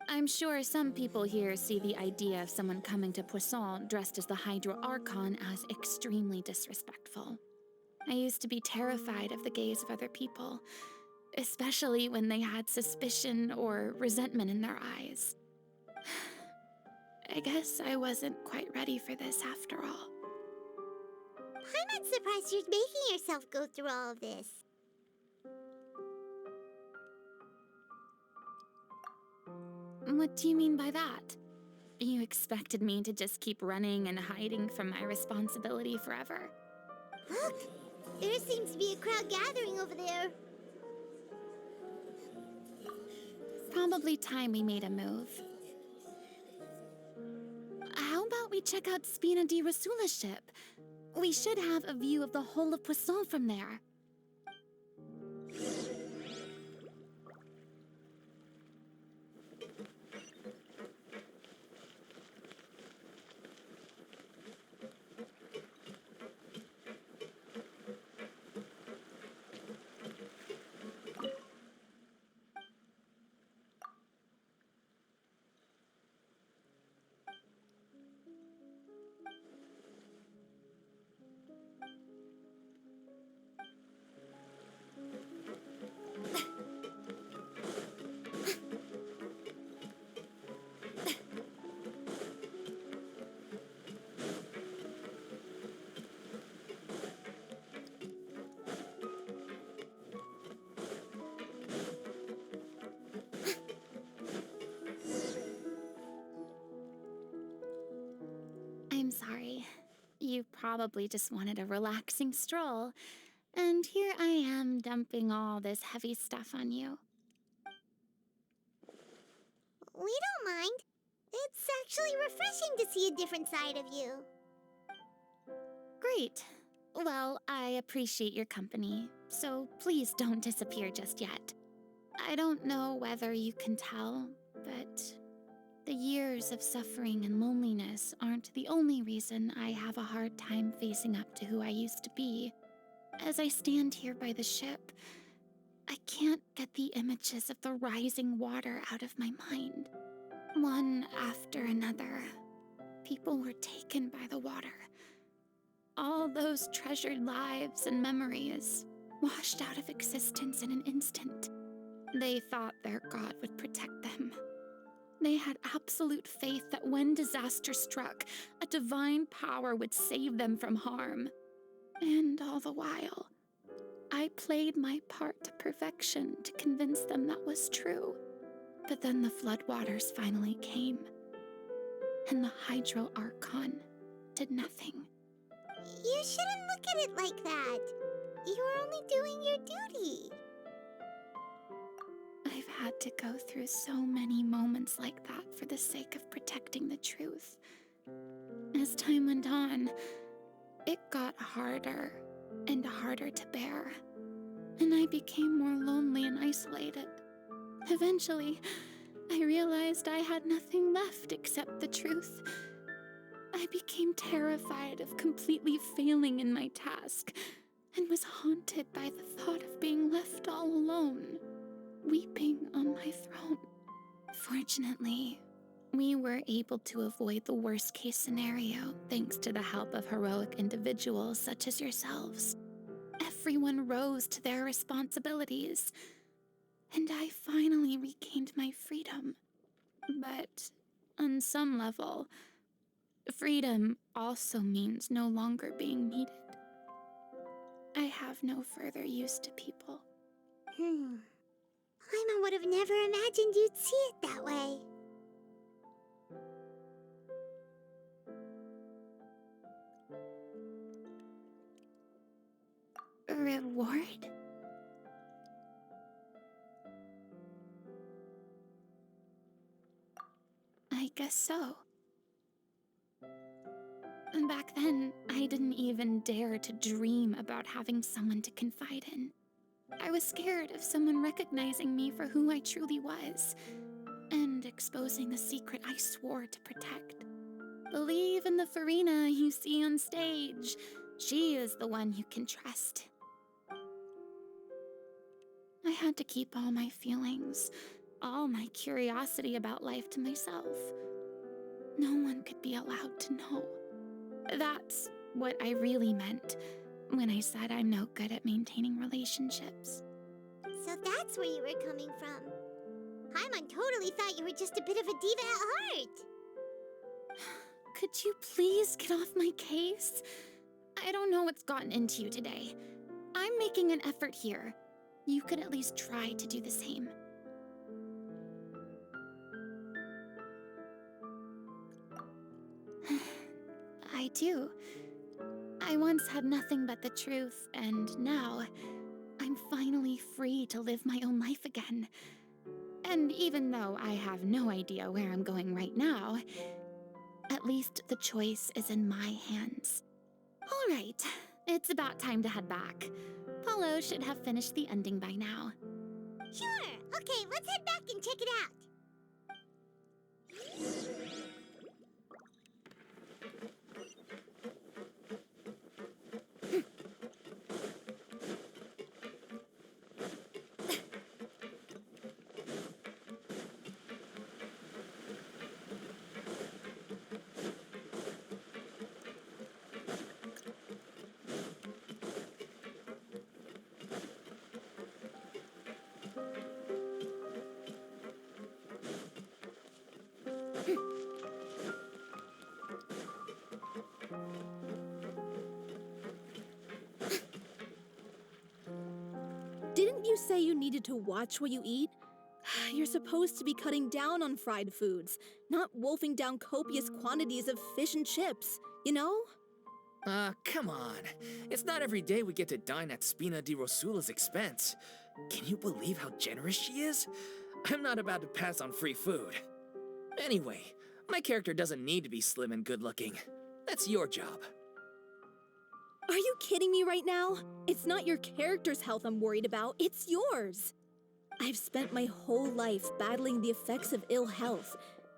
I'm sure some people here see the idea of someone coming to Poisson dressed as the Hydro Archon as extremely disrespectful. I used to be terrified of the gaze of other people, especially when they had suspicion or resentment in their eyes. I guess I wasn't quite ready for this after all. I'm not surprised you're making yourself go through all of this. What do you mean by that? You expected me to just keep running and hiding from my responsibility forever? Look! There seems to be a crowd gathering over there. Probably time we made a move. How about we check out Spina di Rasula's ship? We should have a view of the whole of Poisson from there. I'm sorry. You probably just wanted a relaxing stroll, and here I am dumping all this heavy stuff on you. We don't mind. It's actually refreshing to see a different side of you. Great. Well, I appreciate your company, so please don't disappear just yet. I don't know whether you can tell, but the years of suffering and loneliness aren't the only reason I have a hard time facing up to who I used to be. As I stand here by the ship, I can't get the images of the rising water out of my mind. One after another, people were taken by the water. All those treasured lives and memories washed out of existence in an instant. They thought their god would protect them. They had absolute faith that when disaster struck, a divine power would save them from harm. And all the while, I played my part to perfection to convince them that was true. But then the floodwaters finally came, and the Hydro Archon did nothing. You shouldn't look at it like that. You were only doing your duty. I've had to go through so many moments like that for the sake of protecting the truth. As time went on, it got harder and harder to bear, and I became more lonely and isolated. Eventually, I realized I had nothing left except the truth. I became terrified of completely failing in my task, and was haunted by the thought of being left all alone, weeping on my throne. Fortunately, we were able to avoid the worst-case scenario thanks to the help of heroic individuals such as yourselves. Everyone rose to their responsibilities, and I finally regained my freedom. But on some level, freedom also means no longer being needed. I have no further use to people. Paimon would have never imagined you'd see it that way. A reward? I guess so. And back then, I didn't even dare to dream about having someone to confide in. I was scared of someone recognizing me for who I truly was, and exposing the secret I swore to protect. Believe in the Furina you see on stage. She is the one you can trust. I had to keep all my feelings, all my curiosity about life to myself. No one could be allowed to know. That's what I really meant when I said I'm no good at maintaining relationships. So that's where you were coming from. Paimon totally thought you were just a bit of a diva at heart. Could you please get off my case? I don't know what's gotten into you today. I'm making an effort here. You could at least try to do the same. I do. I once had nothing but the truth, and now I'm finally free to live my own life again. And even though I have no idea where I'm going right now, at least the choice is in my hands. All right, it's about time to head back. Paulo should have finished the ending by now. Sure. Okay, let's head back and check it out. Didn't you say you needed to watch what you eat? You're supposed to be cutting down on fried foods, not wolfing down copious quantities of fish and chips, you know? Come on. It's not every day we get to dine at Spina di Rosula's expense. Can you believe how generous she is? I'm not about to pass on free food. Anyway, my character doesn't need to be slim and good-looking. That's your job. Are you kidding me right now? It's not your character's health I'm worried about, it's yours. I've spent my whole life battling the effects of ill health,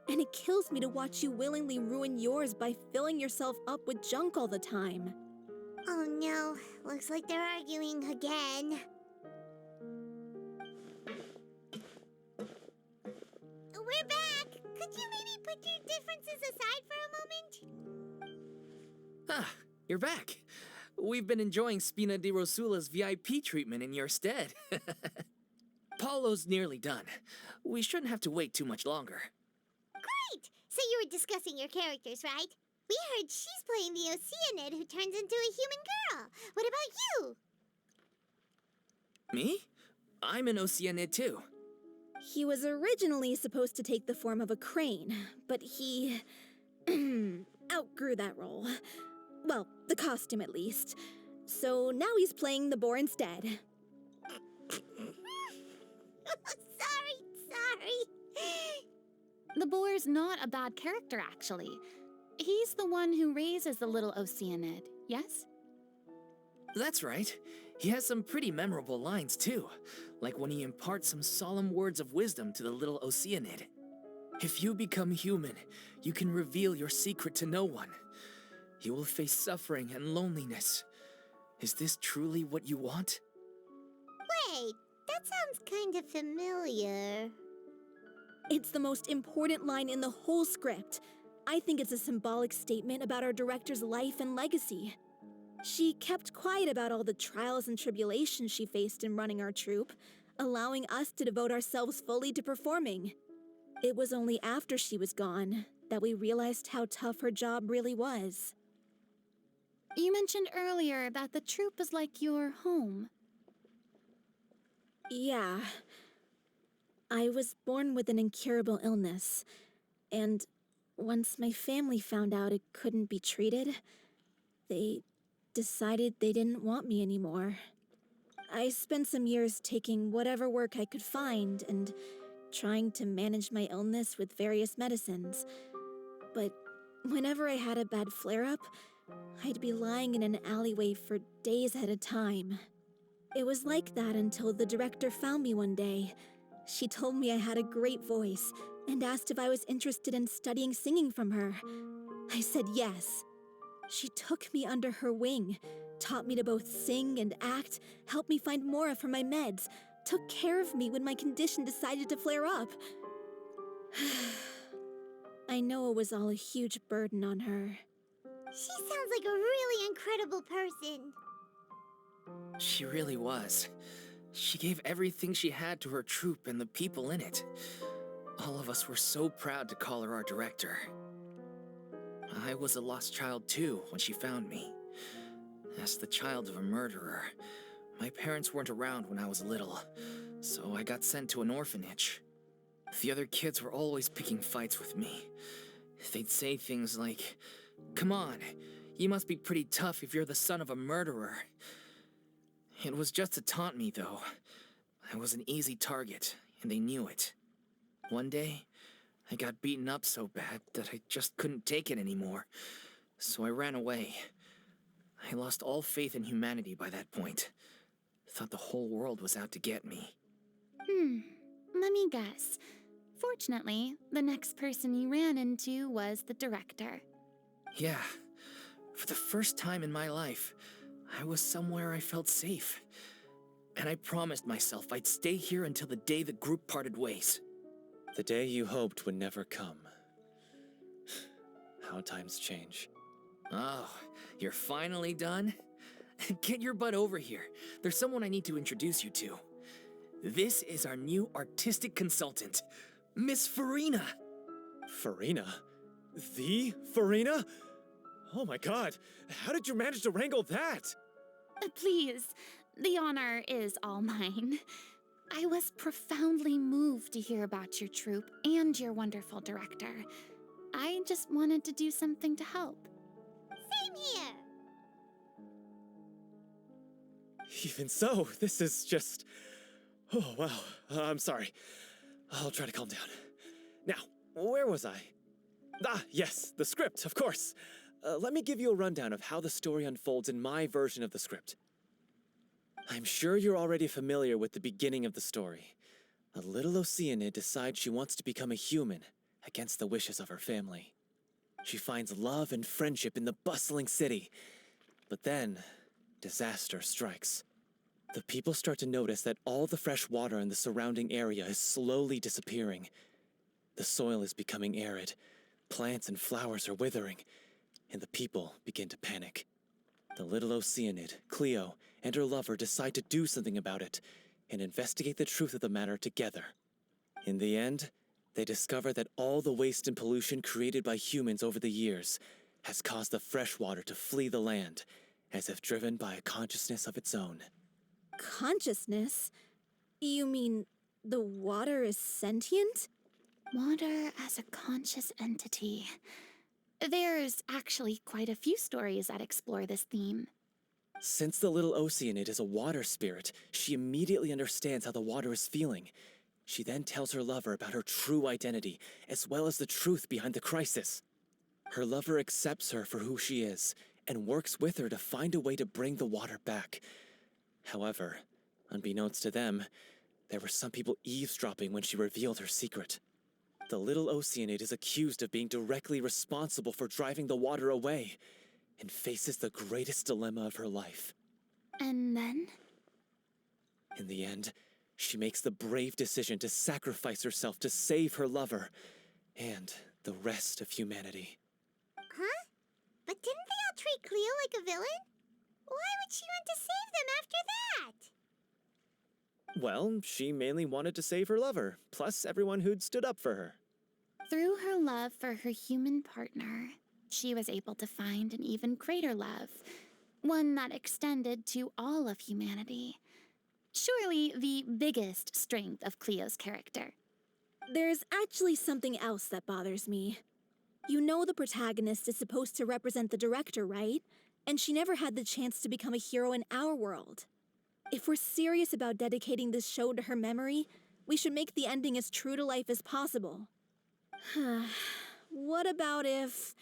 and it kills me to watch you willingly ruin yours by filling yourself up with junk all the time. Oh no, looks like they're arguing again. We're back! Could you maybe put your differences aside for a moment? Ah, you're back. We've been enjoying Spina di Rosula's VIP treatment in your stead. Paulo's nearly done. We shouldn't have to wait too much longer. Great! So you were discussing your characters, right? We heard she's playing the Oceanid who turns into a human girl. What about you? Me? I'm an Oceanid too. He was originally supposed to take the form of a crane, but he outgrew that role. Well, the costume at least. So now he's playing the boar instead. Sorry. The boar's not a bad character, actually. He's the one who raises the little Oceanid, yes? That's right. He has some pretty memorable lines too, like when he imparts some solemn words of wisdom to the little Oceanid. If you become human, you can reveal your secret to no one. You will face suffering and loneliness. Is this truly what you want? Wait, that sounds kind of familiar. It's the most important line in the whole script. I think it's a symbolic statement about our director's life and legacy. She kept quiet about all the trials and tribulations she faced in running our troupe, allowing us to devote ourselves fully to performing. It was only after she was gone that we realized how tough her job really was. You mentioned earlier that the troupe is like your home. Yeah. I was born with an incurable illness, and once my family found out it couldn't be treated, they decided they didn't want me anymore. I spent some years taking whatever work I could find and trying to manage my illness with various medicines. But whenever I had a bad flare-up, I'd be lying in an alleyway for days at a time. It was like that until the director found me one day. She told me I had a great voice and asked if I was interested in studying singing from her. I said yes. She took me under her wing, taught me to both sing and act, helped me find more for my meds, took care of me when my condition decided to flare up. I know it was all a huge burden on her. She sounds like a really incredible person. She really was. She gave everything she had to her troupe and the people in it. All of us were so proud to call her our director. I was a lost child too when she found me. As the child of a murderer, my parents weren't around when I was little, so I got sent to an orphanage. The other kids were always picking fights with me. They'd say things like, "Come on, you must be pretty tough if you're the son of a murderer." It was just to taunt me, though. I was an easy target, and they knew it. One day, I got beaten up so bad that I just couldn't take it anymore, so I ran away. I lost all faith in humanity by that point. Thought the whole world was out to get me. Let me guess. Fortunately, the next person you ran into was the director. Yeah, for the first time in my life, I was somewhere I felt safe. And I promised myself I'd stay here until the day the group parted ways. The day you hoped would never come. How times change. Oh, you're finally done? Get your butt over here. There's someone I need to introduce you to. This is our new artistic consultant, Miss Furina. Furina? The Furina? Oh my god, how did you manage to wrangle that? Please, the honor is all mine. I was profoundly moved to hear about your troupe and your wonderful director. I just wanted to do something to help. Same here. Even so, this is just... Oh, wow. I'm sorry. I'll try to calm down. Now, where was I? Ah, yes, the script, of course. Let me give you a rundown of how the story unfolds in my version of the script. I'm sure you're already familiar with the beginning of the story. A little Oceanid decides she wants to become a human, against the wishes of her family. She finds love and friendship in the bustling city. But then, disaster strikes. The people start to notice that all the fresh water in the surrounding area is slowly disappearing. The soil is becoming arid, plants and flowers are withering, and the people begin to panic. The little Oceanid, Cleo, and her lover decide to do something about it and investigate the truth of the matter together. In the end, they discover that all the waste and pollution created by humans over the years has caused the fresh water to flee the land, as if driven by a consciousness of its own. Consciousness? You mean the water is sentient? Water as a conscious entity. There's actually quite a few stories that explore this theme. Since the little Oceanid is a water spirit, she immediately understands how the water is feeling. She then tells her lover about her true identity, as well as the truth behind the crisis. Her lover accepts her for who she is, and works with her to find a way to bring the water back. However, unbeknownst to them, there were some people eavesdropping when she revealed her secret. The little Oceanid is accused of being directly responsible for driving the water away, and faces the greatest dilemma of her life. And then? In the end, she makes the brave decision to sacrifice herself to save her lover, and the rest of humanity. Huh? But didn't they all treat Cleo like a villain? Why would she want to save them after that? Well, she mainly wanted to save her lover, plus everyone who'd stood up for her. Through her love for her human partner, she was able to find an even greater love, one that extended to all of humanity. Surely the biggest strength of Cleo's character. There's actually something else that bothers me. You know the protagonist is supposed to represent the director, right? And she never had the chance to become a hero in our world. If we're serious about dedicating this show to her memory, we should make the ending as true to life as possible. What about if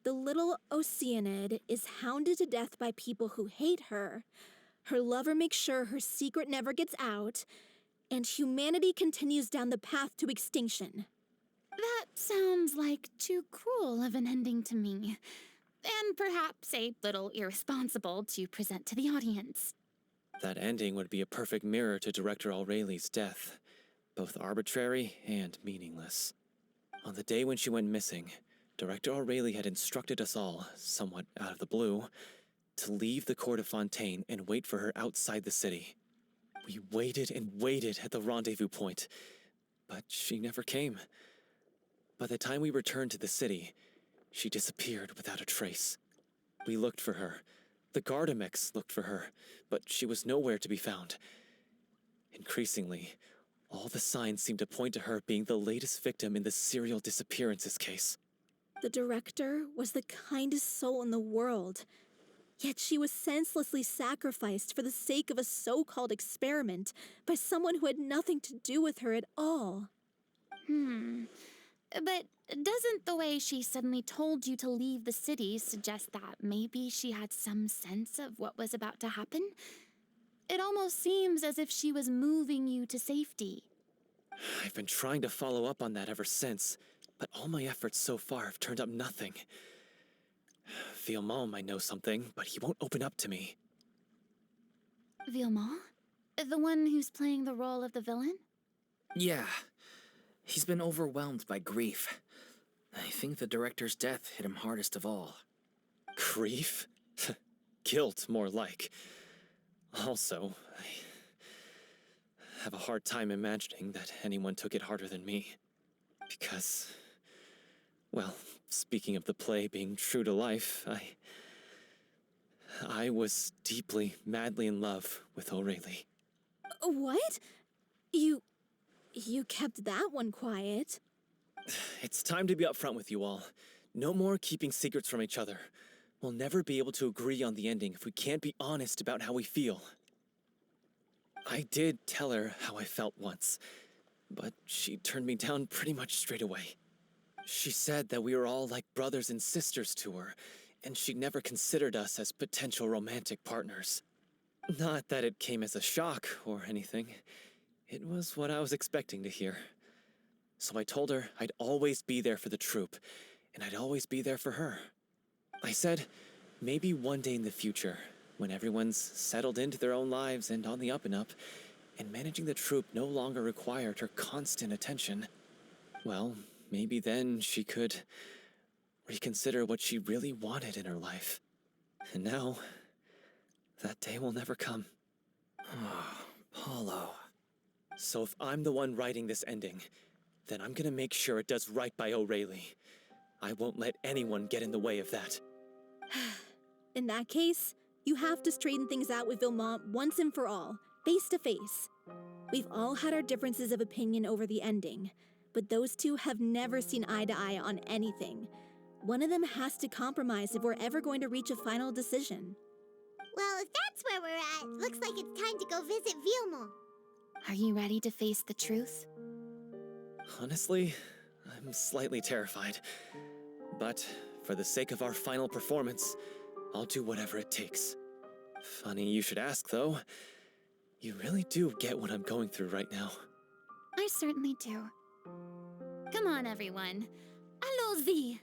the little Oceanid is hounded to death by people who hate her, her lover makes sure her secret never gets out, and humanity continues down the path to extinction? That sounds like too cruel of an ending to me, and perhaps a little irresponsible to present to the audience. That ending would be a perfect mirror to Director O'Reilly's death, both arbitrary and meaningless. On the day when she went missing, Director O'Reilly had instructed us all, somewhat out of the blue, to leave the court of Fontaine and wait for her outside the city. We waited and waited at the rendezvous point, but she never came. By the time we returned to the city, she disappeared without a trace. We looked for her. The Gardamex looked for her, but she was nowhere to be found. Increasingly, all the signs seemed to point to her being the latest victim in the serial disappearances case. The director was the kindest soul in the world. Yet she was senselessly sacrificed for the sake of a so-called experiment by someone who had nothing to do with her at all. But doesn't the way she suddenly told you to leave the city suggest that maybe she had some sense of what was about to happen? It almost seems as if she was moving you to safety. I've been trying to follow up on that ever since, but all my efforts so far have turned up nothing. Villemont might know something, but he won't open up to me. Villemont? The one who's playing the role of the villain? Yeah. He's been overwhelmed by grief. I think the director's death hit him hardest of all. Grief? Guilt, more like. Also, I have a hard time imagining that anyone took it harder than me. Because, well, speaking of the play being true to life, I was deeply, madly in love with O'Reilly. What? You kept that one quiet. It's time to be upfront with you all. No more keeping secrets from each other. We'll never be able to agree on the ending if we can't be honest about how we feel. I did tell her how I felt once, but she turned me down pretty much straight away. She said that we were all like brothers and sisters to her, and she never considered us as potential romantic partners. Not that it came as a shock or anything. It was what I was expecting to hear. So I told her I'd always be there for the troupe, and I'd always be there for her. I said, maybe one day in the future, when everyone's settled into their own lives and on the up and up, and managing the troupe no longer required her constant attention, well, maybe then she could reconsider what she really wanted in her life. And now, that day will never come. Oh, Paulo. So if I'm the one writing this ending, then I'm gonna make sure it does right by O'Reilly. I won't let anyone get in the way of that. In that case, you have to straighten things out with Villemont once and for all, face to face. We've all had our differences of opinion over the ending, but those two have never seen eye to eye on anything. One of them has to compromise if we're ever going to reach a final decision. Well, if that's where we're at, looks like it's time to go visit Villemont. Are you ready to face the truth? Honestly, I'm slightly terrified. But for the sake of our final performance, I'll do whatever it takes. Funny you should ask, though. You really do get what I'm going through right now. I certainly do. Come on, everyone. Allons-y!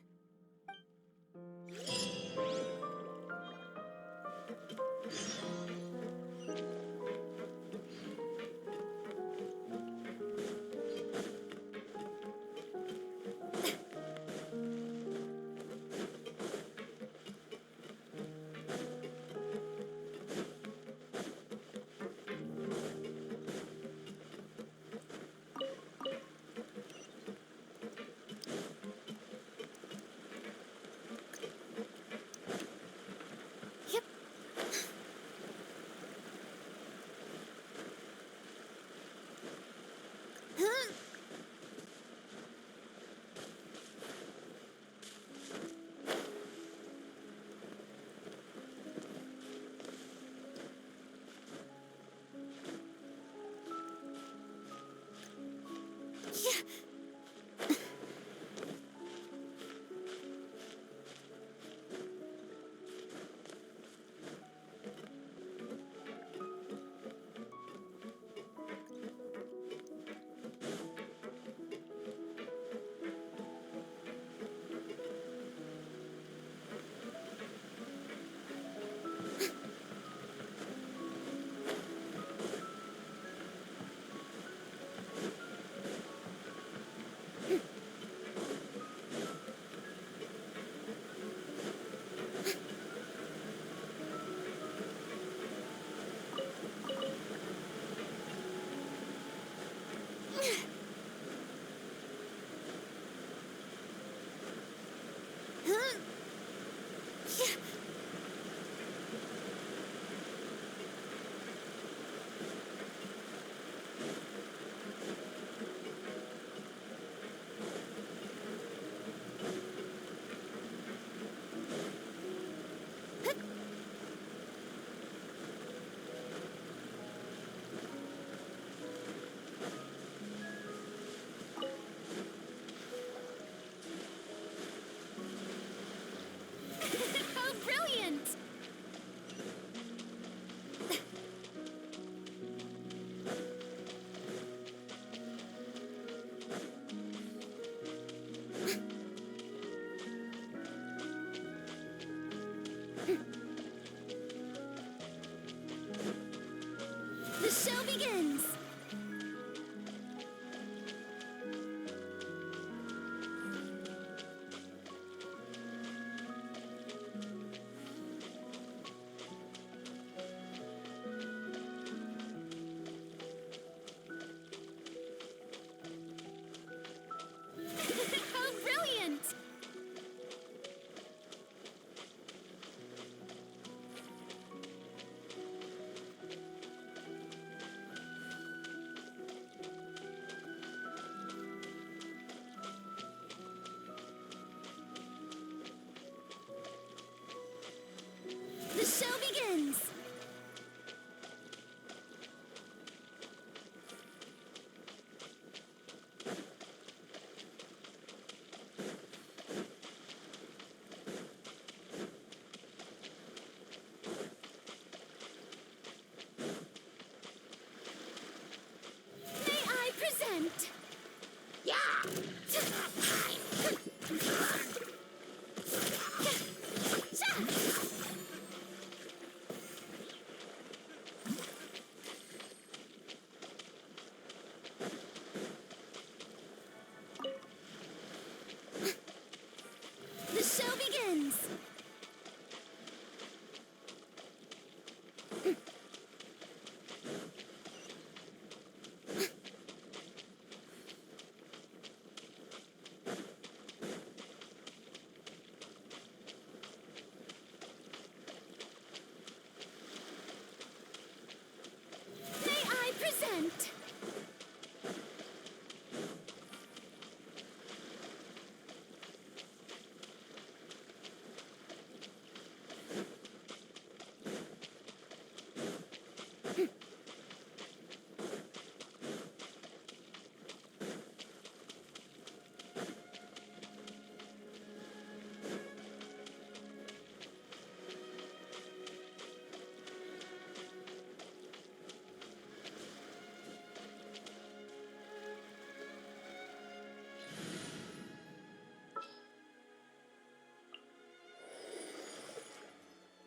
May I present?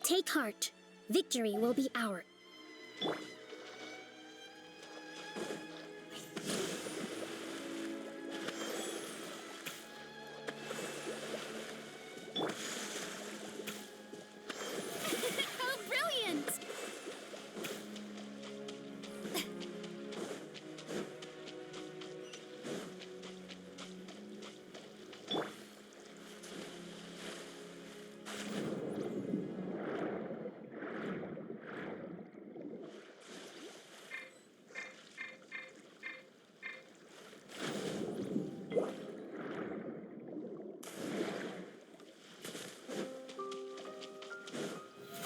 Take heart. Victory will be ours. How brilliant!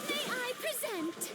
May I present?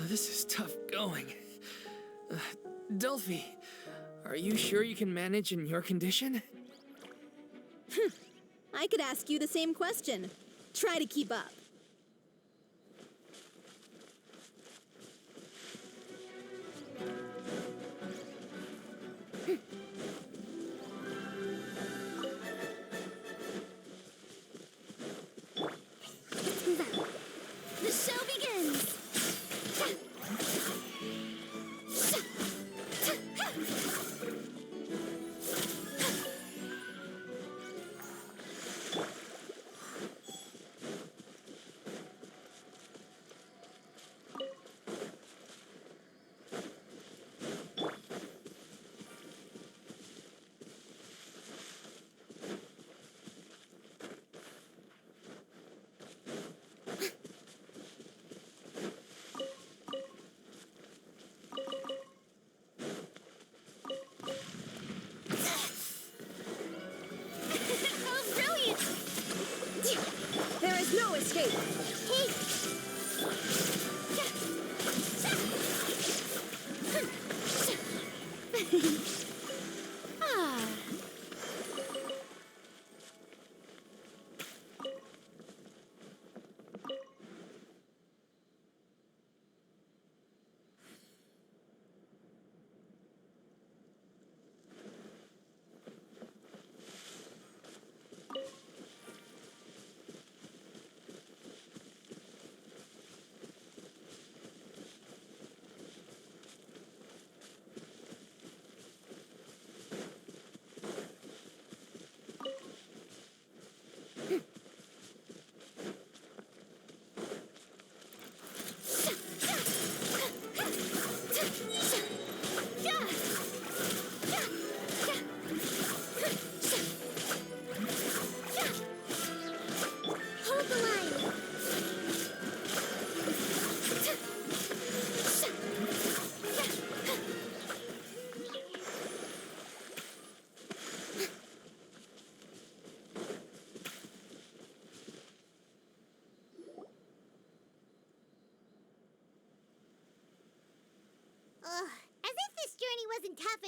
This is tough going. Delphi, are you sure you can manage in your condition? I could ask you the same question. Try to keep up. The show begins!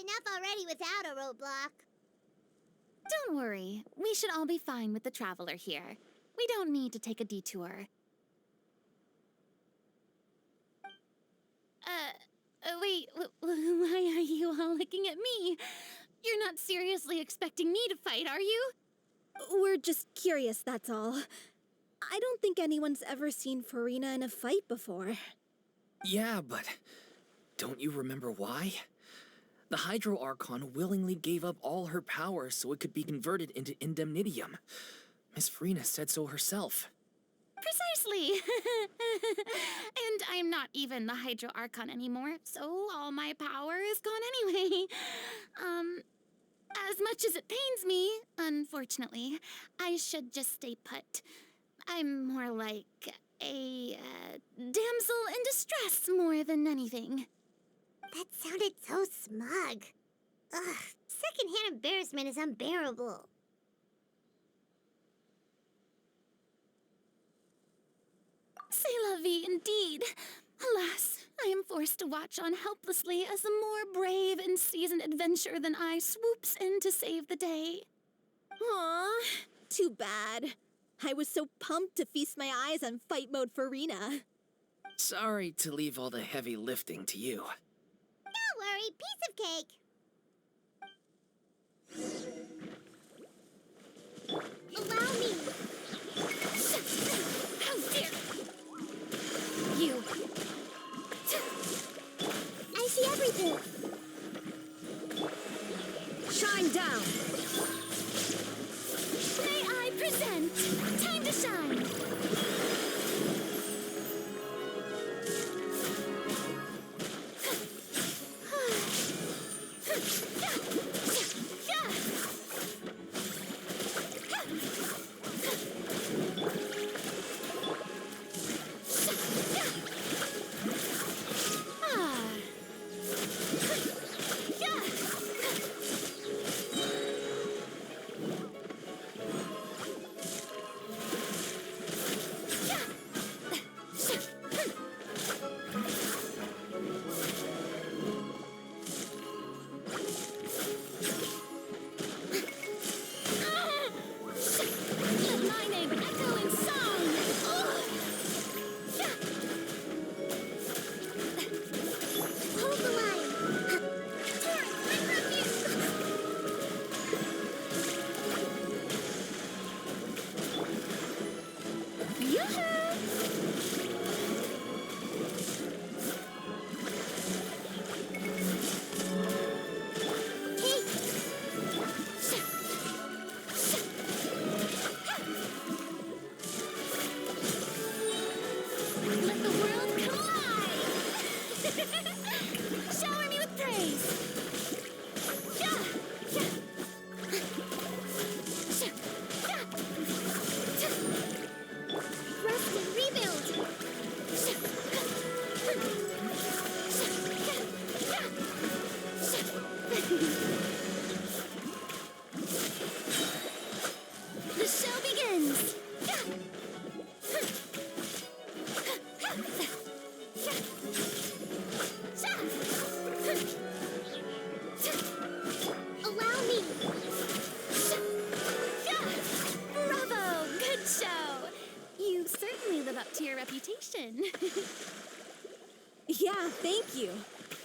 enough already without a roadblock. Don't worry. We should all be fine with the traveler here. We don't need to take a detour. Wait, why are you all looking at me? You're not seriously expecting me to fight, are you? We're just curious, that's all. I don't think anyone's ever seen Furina in a fight before. Yeah, but don't you remember why? The Hydro Archon willingly gave up all her power so it could be converted into indemnitium. Miss Furina said so herself. Precisely. And I'm not even the Hydro Archon anymore, so all my power is gone anyway. As much as it pains me, unfortunately, I should just stay put. I'm more like a damsel in distress more than anything. That sounded so smug. Ugh, secondhand embarrassment is unbearable. C'est la vie indeed. Alas, I am forced to watch on helplessly as a more brave and seasoned adventurer than I swoops in to save the day. Aw, too bad. I was so pumped to feast my eyes on fight mode Furina. Sorry to leave all the heavy lifting to you. Don't worry, piece of cake. Allow me. How dare you! I see everything. Shine down! May I present? Time to shine! reputation. Yeah, thank you.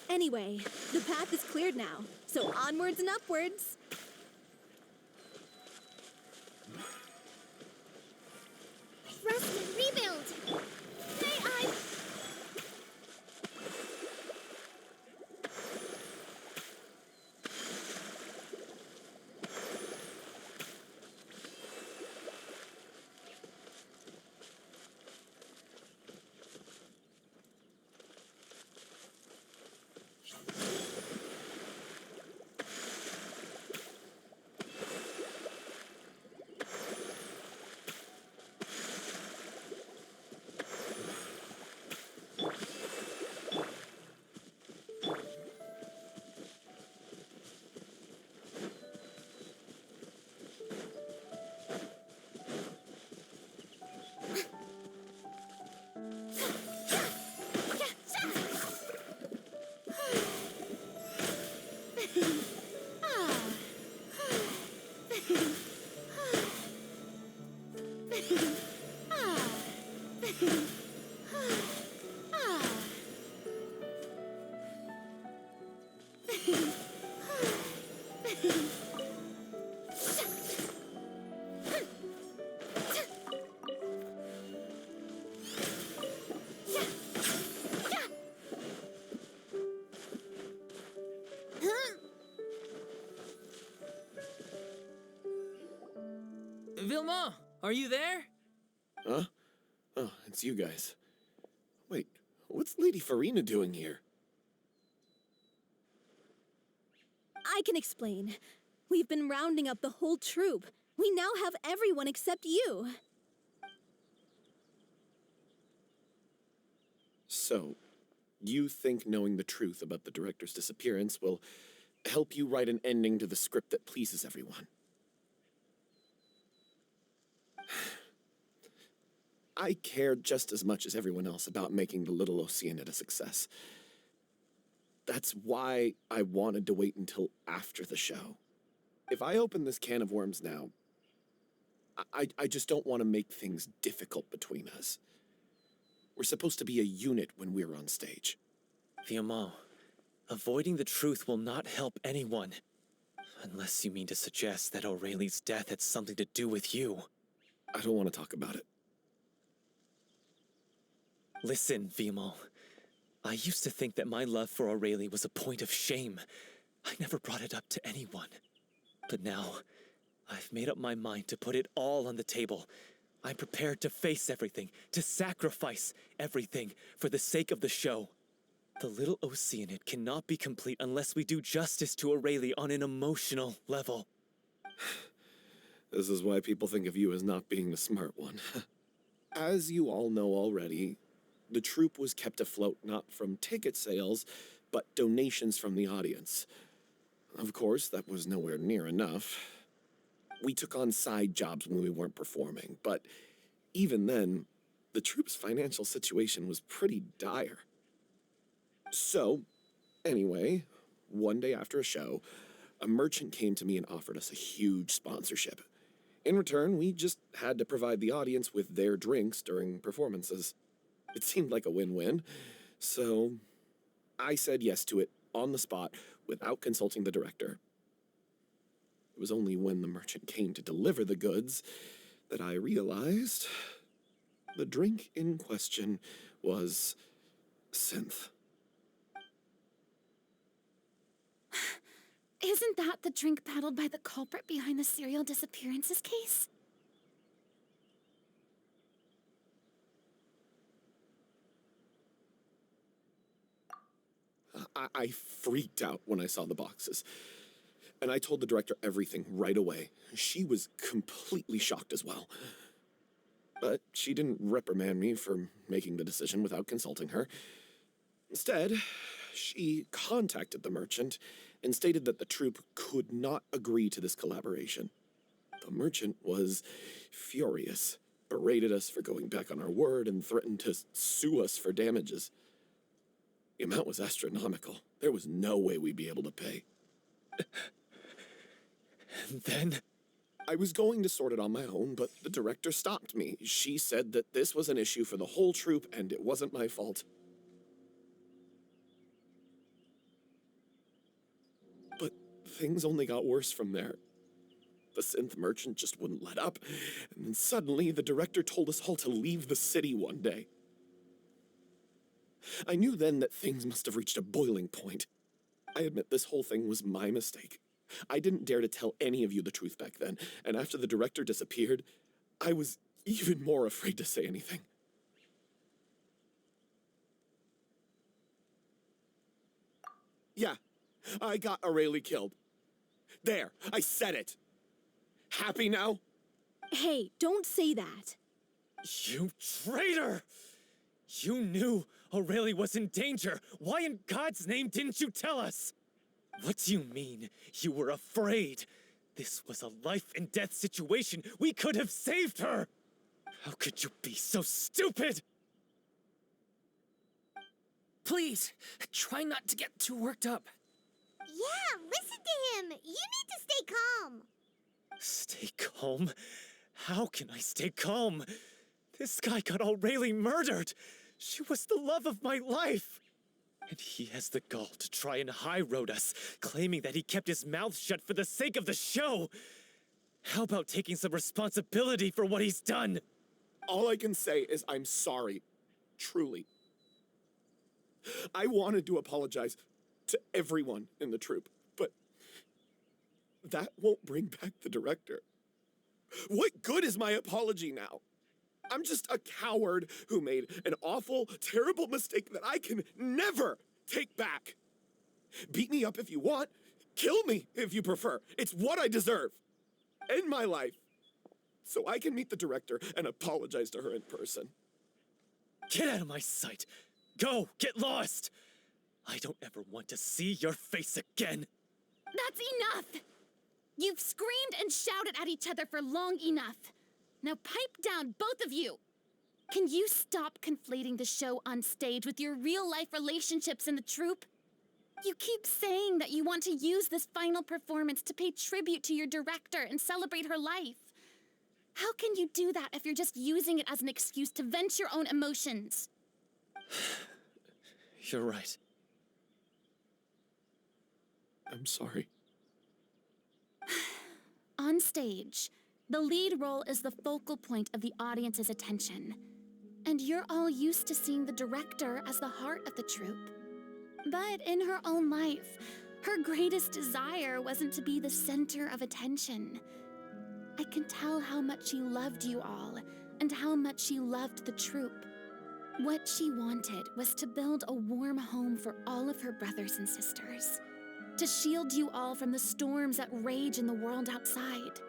Anyway, the path is cleared now, so onwards and upwards. Rest and rebuild! May I... Vilma, are you there? Huh? Oh, it's you guys. Wait, what's Lady Furina doing here? I can explain. We've been rounding up the whole troop. We now have everyone except you. So, you think knowing the truth about the director's disappearance will help you write an ending to the script that pleases everyone? I care just as much as everyone else about making the little Oceanid a success. That's why I wanted to wait until after the show. If I open this can of worms now, I just don't want to make things difficult between us. We're supposed to be a unit when we're on stage. Vilma, avoiding the truth will not help anyone. Unless you mean to suggest that Aurelie's death had something to do with you. I don't want to talk about it. Listen, Vilma. I used to think that my love for Aurelie was a point of shame. I never brought it up to anyone. But now, I've made up my mind to put it all on the table. I'm prepared to face everything, to sacrifice everything for the sake of the show. The little Oceanid cannot be complete unless we do justice to Aurelie on an emotional level. This is why people think of you as not being the smart one. As you all know already, the troupe was kept afloat not from ticket sales, but donations from the audience. Of course, that was nowhere near enough. We took on side jobs when we weren't performing, but even then, the troupe's financial situation was pretty dire. So, anyway, one day after a show, a merchant came to me and offered us a huge sponsorship. In return, we just had to provide the audience with their drinks during performances. It seemed like a win-win, so I said yes to it on the spot without consulting the director. It was only when the merchant came to deliver the goods that I realized the drink in question was synth. Isn't that the drink peddled by the culprit behind the serial disappearances case? I freaked out when I saw the boxes. And I told the director everything right away. She was completely shocked as well. But she didn't reprimand me for making the decision without consulting her. Instead, she contacted the merchant and stated that the troupe could not agree to this collaboration. The merchant was furious, berated us for going back on our word, and threatened to sue us for damages. The amount was astronomical. There was no way we'd be able to pay. And then? I was going to sort it on my own, but the director stopped me. She said that this was an issue for the whole troupe, and it wasn't my fault. But things only got worse from there. The synth merchant just wouldn't let up, and then suddenly the director told us all to leave the city one day. I knew then that things must have reached a boiling point. I admit this whole thing was my mistake. I didn't dare to tell any of you the truth back then, and after the director disappeared, I was even more afraid to say anything. Yeah, I got Aurelie killed. There, I said it. Happy now? Hey, don't say that. You traitor! You knew Aurelie was in danger. Why in God's name didn't you tell us? What do you mean, you were afraid? This was a life and death situation. We could have saved her! How could you be so stupid? Please, try not to get too worked up. Yeah, listen to him. You need to stay calm. Stay calm? How can I stay calm? This guy got Aurelie murdered. She was the love of my life! And he has the gall to try and high-road us, claiming that he kept his mouth shut for the sake of the show! How about taking some responsibility for what he's done? All I can say is I'm sorry. Truly. I wanted to apologize to everyone in the troupe, but that won't bring back the director. What good is my apology now? I'm just a coward who made an awful, terrible mistake that I can never take back. Beat me up if you want. Kill me if you prefer. It's what I deserve. End my life. So I can meet the director and apologize to her in person. Get out of my sight! Go! Get lost! I don't ever want to see your face again! That's enough! You've screamed and shouted at each other for long enough. Now pipe down, both of you! Can you stop conflating the show on stage with your real-life relationships in the troupe? You keep saying that you want to use this final performance to pay tribute to your director and celebrate her life. How can you do that if you're just using it as an excuse to vent your own emotions? You're right. I'm sorry. On stage, the lead role is the focal point of the audience's attention. And you're all used to seeing the director as the heart of the troupe. But in her own life, her greatest desire wasn't to be the center of attention. I can tell how much she loved you all, and how much she loved the troupe. What she wanted was to build a warm home for all of her brothers and sisters. To shield you all from the storms that rage in the world outside.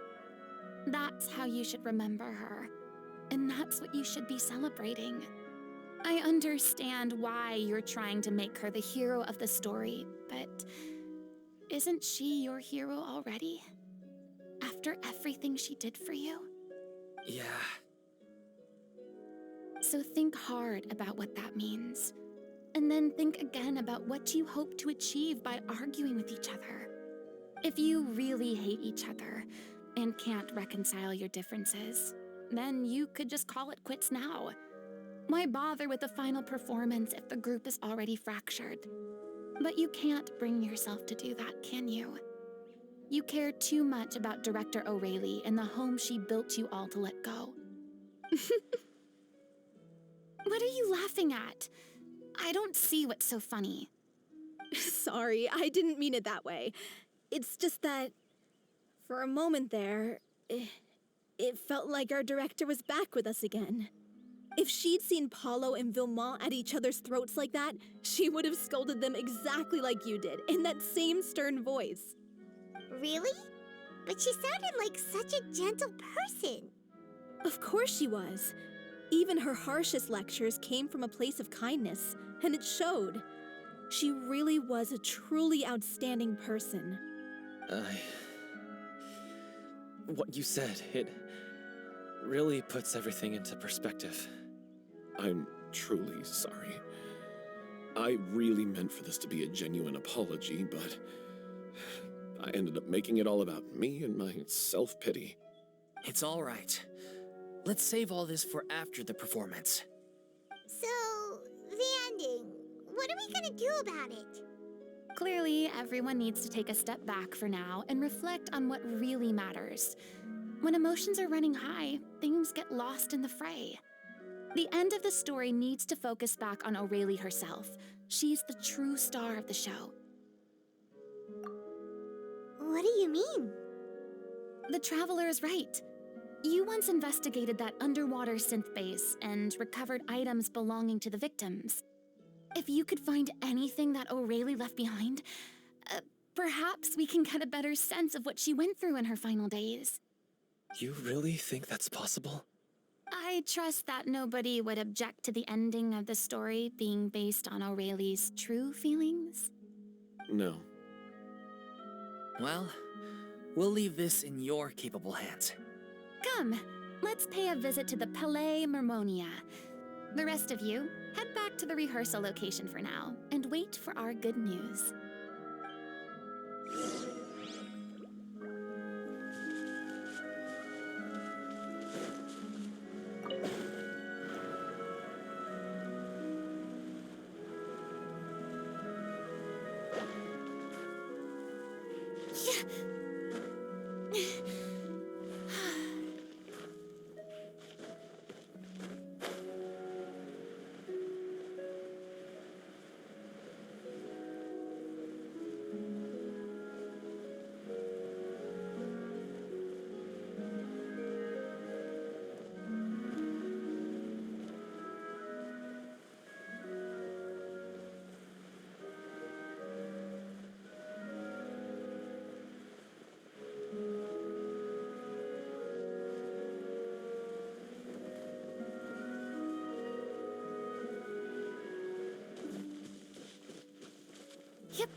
That's how you should remember her. And that's what you should be celebrating. I understand why you're trying to make her the hero of the story, but isn't she your hero already? After everything she did for you? Yeah. So think hard about what that means. And then think again about what you hope to achieve by arguing with each other. If you really hate each other and can't reconcile your differences, then you could just call it quits now. Why bother with the final performance if the group is already fractured? But you can't bring yourself to do that, can you? You care too much about Director O'Reilly and the home she built you all to let go. What are you laughing at? I don't see what's so funny. Sorry, I didn't mean it that way. It's just that, for a moment there, it felt like our director was back with us again. If she'd seen Paulo and Vilmont at each other's throats like that, she would have scolded them exactly like you did, in that same stern voice. Really? But she sounded like such a gentle person. Of course she was. Even her harshest lectures came from a place of kindness, and it showed. She really was a truly outstanding person. What you said, it really puts everything into perspective. I'm truly sorry. I really meant for this to be a genuine apology, but I ended up making it all about me and my self-pity. It's all right. Let's save all this for after the performance. So, the ending. What are we gonna do about it? Clearly, everyone needs to take a step back for now and reflect on what really matters. When emotions are running high, things get lost in the fray. The end of the story needs to focus back on O'Reilly herself. She's the true star of the show. What do you mean? The Traveler is right. You once investigated that underwater synth base and recovered items belonging to the victims. If you could find anything that O'Reilly left behind, perhaps we can get a better sense of what she went through in her final days. You really think that's possible? I trust that nobody would object to the ending of the story being based on O'Reilly's true feelings. No. Well, we'll leave this in your capable hands. Come, let's pay a visit to the Palais Mermonia. The rest of you, head back to the rehearsal location for now, and wait for our good news. Yep.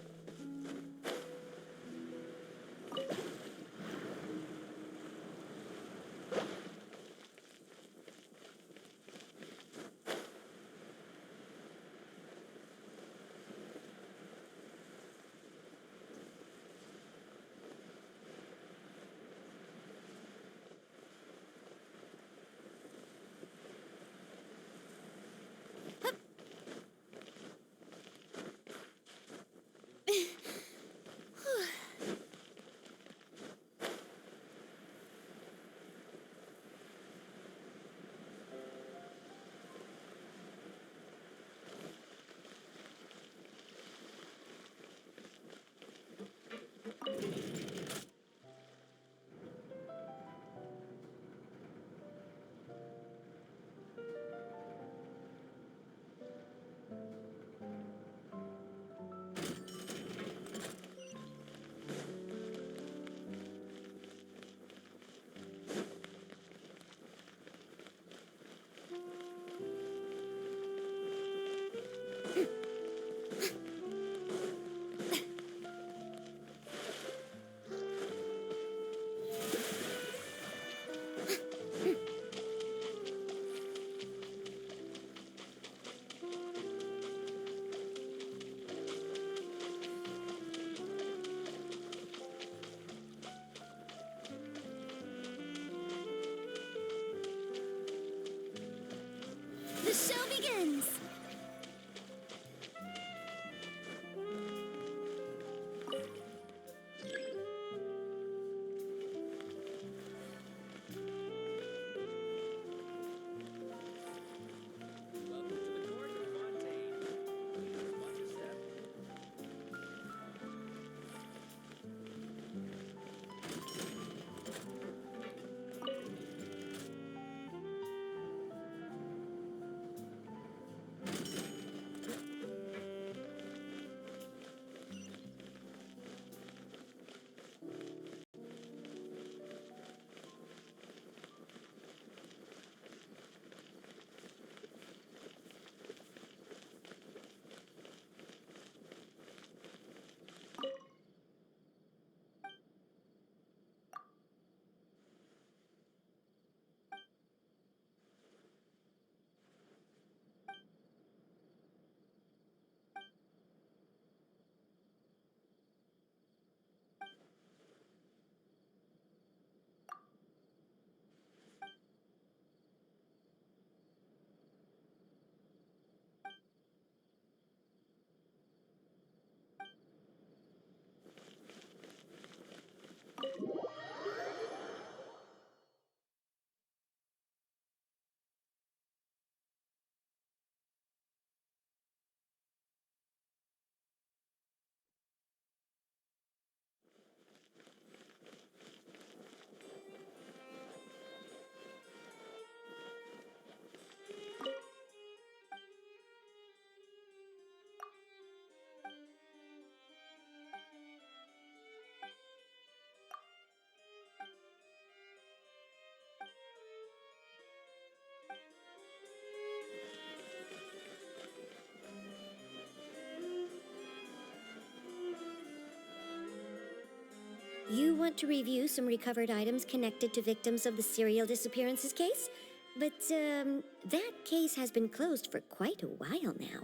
The show begins! Welcome to the court of Fontaine. Please watch your step. You want to review some recovered items connected to victims of the serial disappearances case? But, that case has been closed for quite a while now.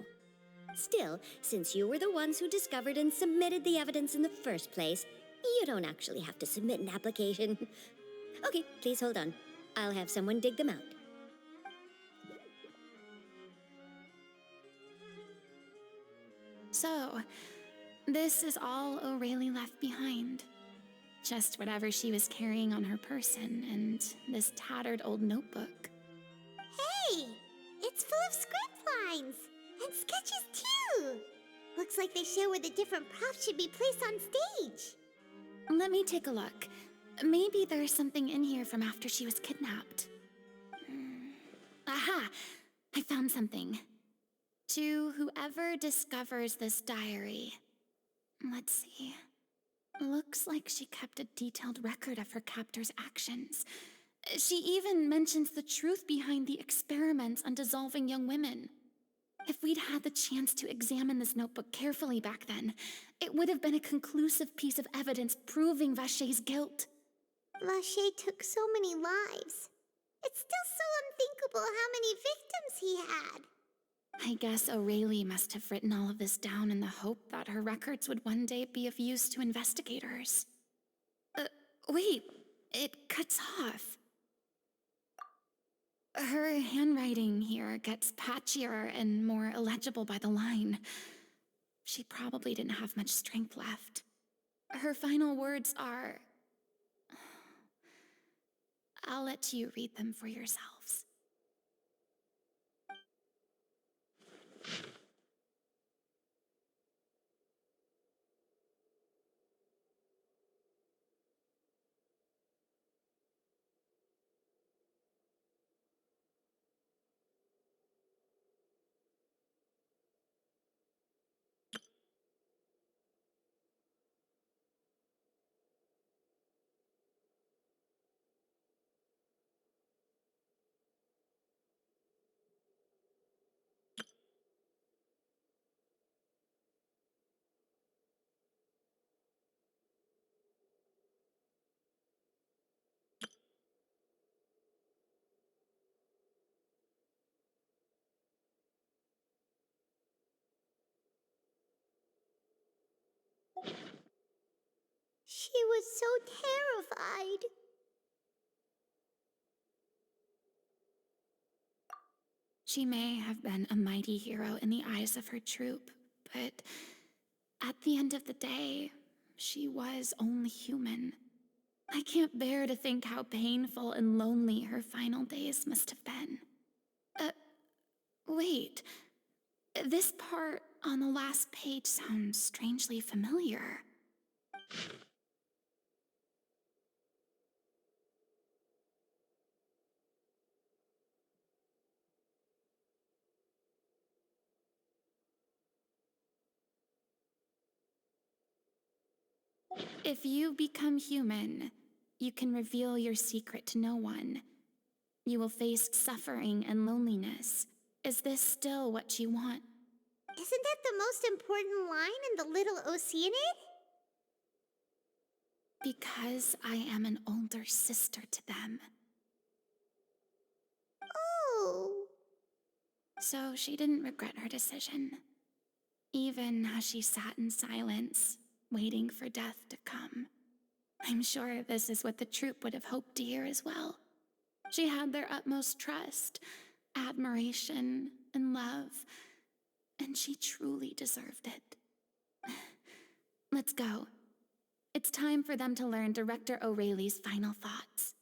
Still, since you were the ones who discovered and submitted the evidence in the first place, you don't actually have to submit an application. Okay, please hold on. I'll have someone dig them out. So, this is all O'Reilly left behind. Just whatever she was carrying on her person and this tattered old notebook. Hey! It's full of script lines! And sketches too! Looks like they show where the different props should be placed on stage. Let me take a look. Maybe there's something in here from after she was kidnapped. Aha! I found something. To whoever discovers this diary. Let's see. Looks like she kept a detailed record of her captor's actions. She even mentions the truth behind the experiments on dissolving young women. If we'd had the chance to examine this notebook carefully back then, it would have been a conclusive piece of evidence proving Vachey's guilt. Vachey took so many lives. It's still so unthinkable how many victims he had. I guess O'Reilly must have written all of this down in the hope that her records would one day be of use to investigators. Wait, it cuts off. Her handwriting here gets patchier and more illegible by the line. She probably didn't have much strength left. Her final words are... I'll let you read them for yourselves. She was so terrified. She may have been a mighty hero in the eyes of her troop, but at the end of the day, she was only human. I can't bear to think how painful and lonely her final days must have been. Wait. This part on the last page sounds strangely familiar. If you become human, you can reveal your secret to no one. You will face suffering and loneliness. Is this still what you want? Isn't that the most important line in the little Oceanid? Because I am an older sister to them. Oh. So she didn't regret her decision. Even as she sat in silence, waiting for death to come. I'm sure this is what the troop would have hoped to hear as well. She had their utmost trust, admiration, and love, and she truly deserved it. Let's go. It's time for them to learn Director O'Reilly's final thoughts.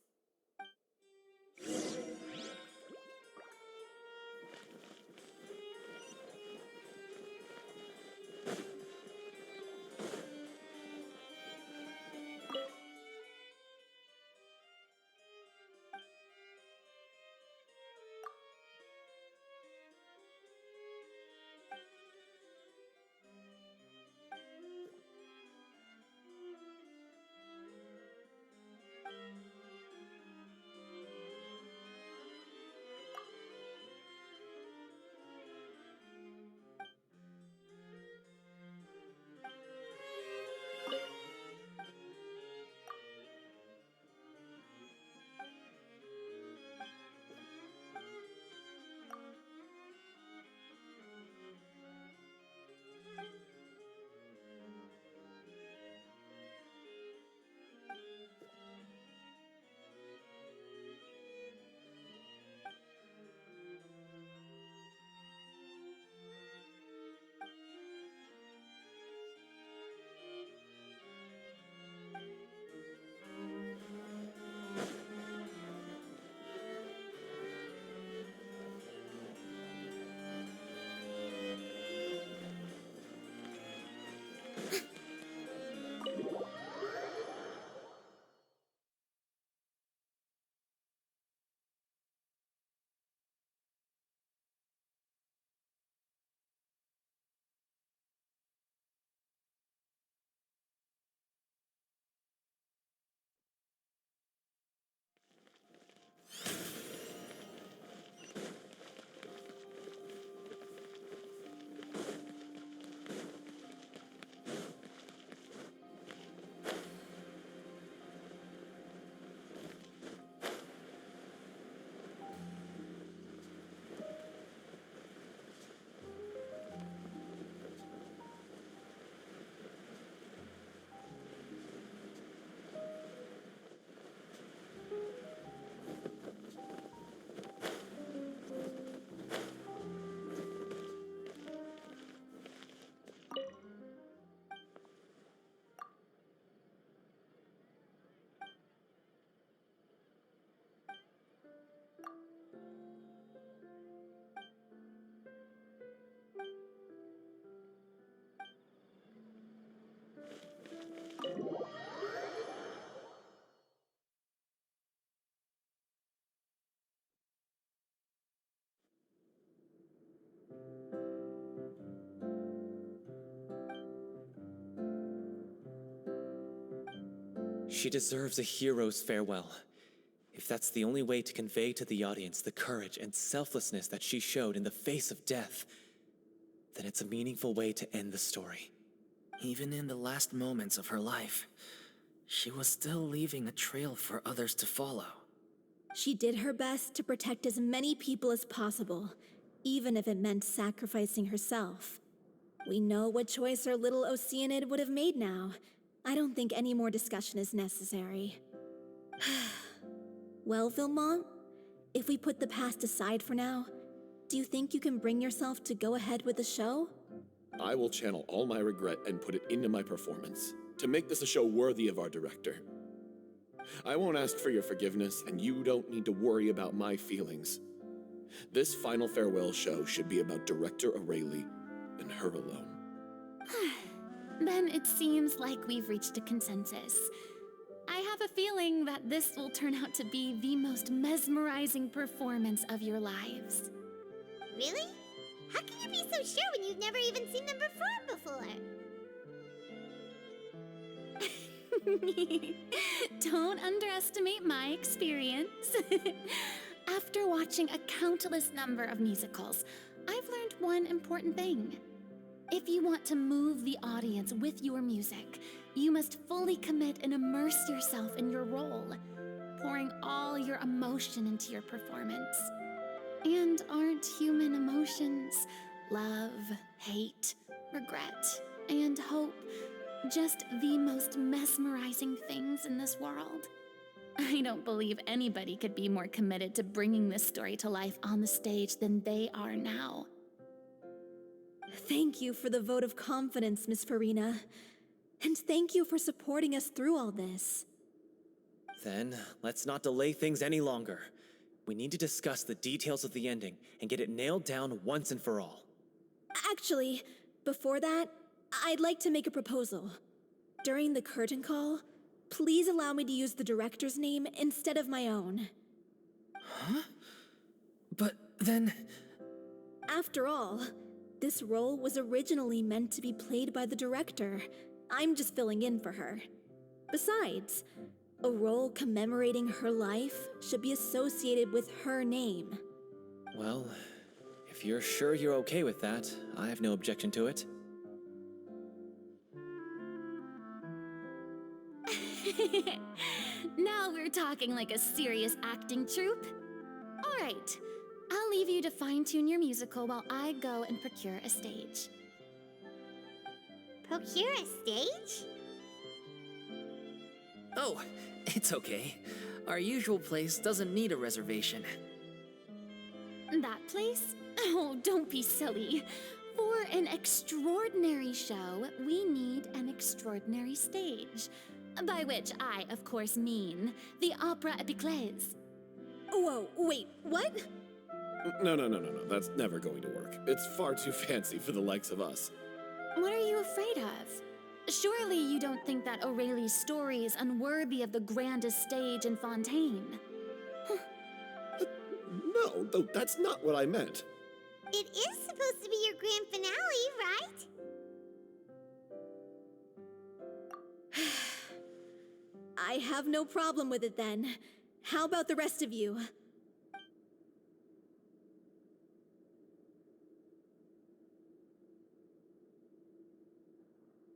She deserves a hero's farewell. If that's the only way to convey to the audience the courage and selflessness that she showed in the face of death, then it's a meaningful way to end the story. Even in the last moments of her life, she was still leaving a trail for others to follow. She did her best to protect as many people as possible, even if it meant sacrificing herself. We know what choice our little Oceanid would have made now. I don't think any more discussion is necessary. Well, Vilmont, if we put the past aside for now, do you think you can bring yourself to go ahead with the show? I will channel all my regret and put it into my performance, to make this a show worthy of our director. I won't ask for your forgiveness, and you don't need to worry about my feelings. This final farewell show should be about Director Aurelie and her alone. Then it seems like we've reached a consensus. I have a feeling that this will turn out to be the most mesmerizing performance of your lives. Really? How can you be so sure when you've never even seen them perform before? Don't underestimate my experience. After watching a countless number of musicals, I've learned one important thing. If you want to move the audience with your music, you must fully commit and immerse yourself in your role, pouring all your emotion into your performance. And aren't human emotions, love, hate, regret, and hope, just the most mesmerizing things in this world? I don't believe anybody could be more committed to bringing this story to life on the stage than they are now. Thank you for the vote of confidence, Miss Furina. And thank you for supporting us through all this. Then, let's not delay things any longer. We need to discuss the details of the ending and get it nailed down once and for all. Actually, before that, I'd like to make a proposal. During the curtain call, please allow me to use the director's name instead of my own. Huh? But then... After all, this role was originally meant to be played by the director. I'm just filling in for her. Besides, a role commemorating her life should be associated with her name. Well, if you're sure you're okay with that, I have no objection to it. Now we're talking like a serious acting troupe. All right, I'll leave you to fine-tune your musical while I go and procure a stage. Procure a stage? Oh, it's okay. Our usual place doesn't need a reservation. That place? Oh, don't be silly. For an extraordinary show, we need an extraordinary stage. By which I, of course, mean the Opera Epiclese. Whoa, wait, what? No, that's never going to work. It's far too fancy for the likes of us. What are you afraid of? Surely you don't think that Aurelie's story is unworthy of the grandest stage in Fontaine? No, that's not what I meant. It is supposed to be your grand finale, right? I have no problem with it then. How about the rest of you?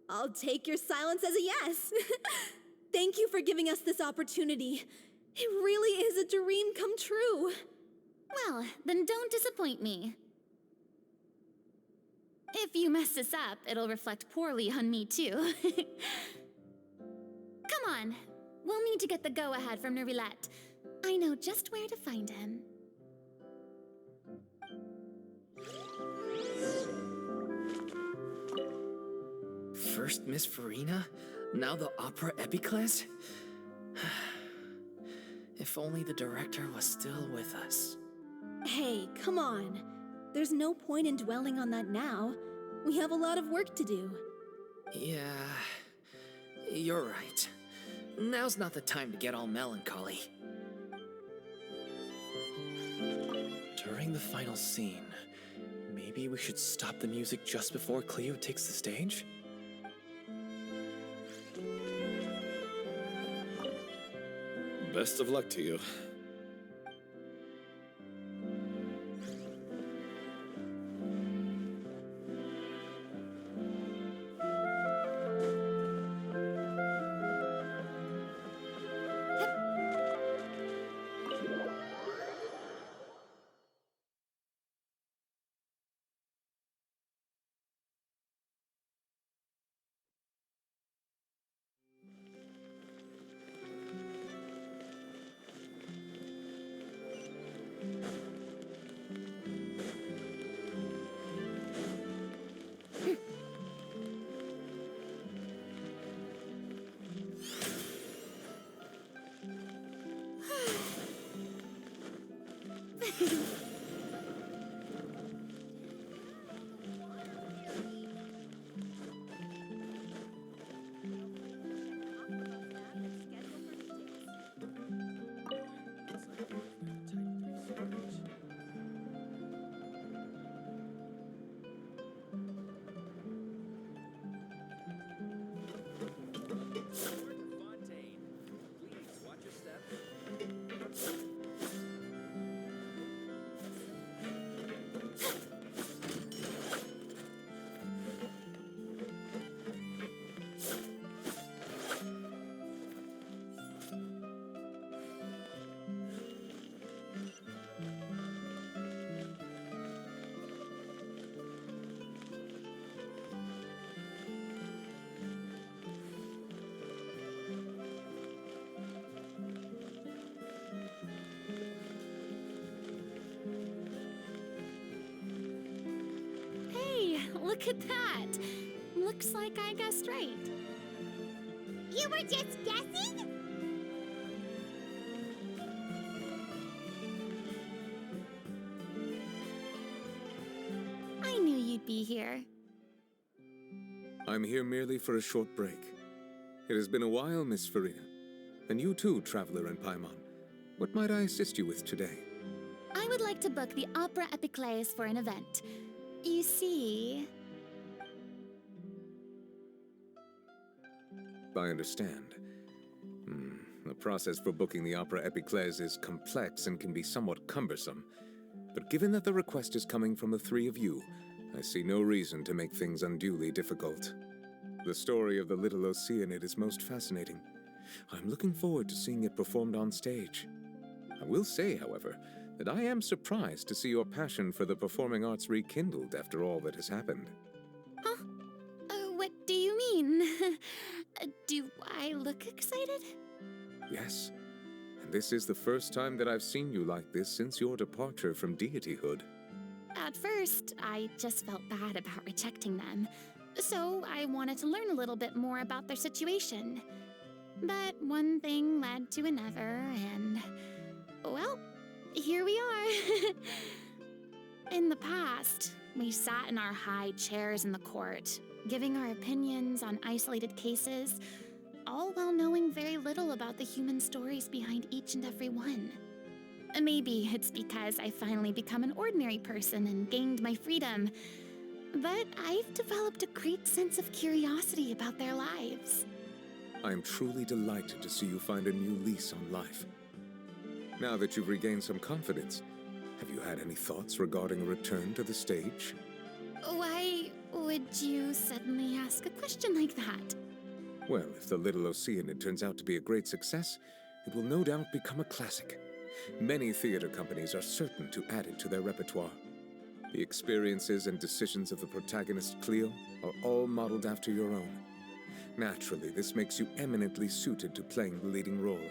I'll take your silence as a yes. Thank you for giving us this opportunity. It really is a dream come true. Well, then don't disappoint me. If you mess this up, it'll reflect poorly on me too. Come on, we'll need to get the go-ahead from Nervilette. I know just where to find him. First Miss Furina, now the Opera Epiclese? If only the director was still with us. Hey, come on. There's no point in dwelling on that now. We have a lot of work to do. Yeah, you're right. Now's not the time to get all melancholy. During the final scene, maybe we should stop the music just before Cleo takes the stage? Best of luck to you. Fontaine. Please watch your step. Hey, look at that! Looks like I guessed right. You were just guessing? I knew you'd be here. I'm here merely for a short break. It has been a while, Miss Furina. And you too, Traveler in Paimon. What might I assist you with today? I would like to book the Opera Epiclese for an event. You see... I understand. The process for booking the Opera Epiclese is complex and can be somewhat cumbersome. But given that the request is coming from the three of you, I see no reason to make things unduly difficult. The story of the little Oceanid is most fascinating. I'm looking forward to seeing it performed on stage. I will say, however, that I am surprised to see your passion for the performing arts rekindled after all that has happened. Huh? What do you mean? Do I look excited? Yes, and this is the first time that I've seen you like this since your departure from deityhood. At first, I just felt bad about rejecting them, so I wanted to learn a little bit more about their situation. But one thing led to another, and... well, here we are. In the past, we sat in our high chairs in the court, giving our opinions on isolated cases, all while knowing very little about the human stories behind each and every one. Maybe it's because I finally become an ordinary person and gained my freedom, but I've developed a great sense of curiosity about their lives. I am truly delighted to see you find a new lease on life. Now that you've regained some confidence, have you had any thoughts regarding a return to the stage? Why would you suddenly ask a question like that? Well, if the little Oceanid turns out to be a great success, it will no doubt become a classic. Many theater companies are certain to add it to their repertoire. The experiences and decisions of the protagonist, Cleo, are all modeled after your own. Naturally, this makes you eminently suited to playing the leading role.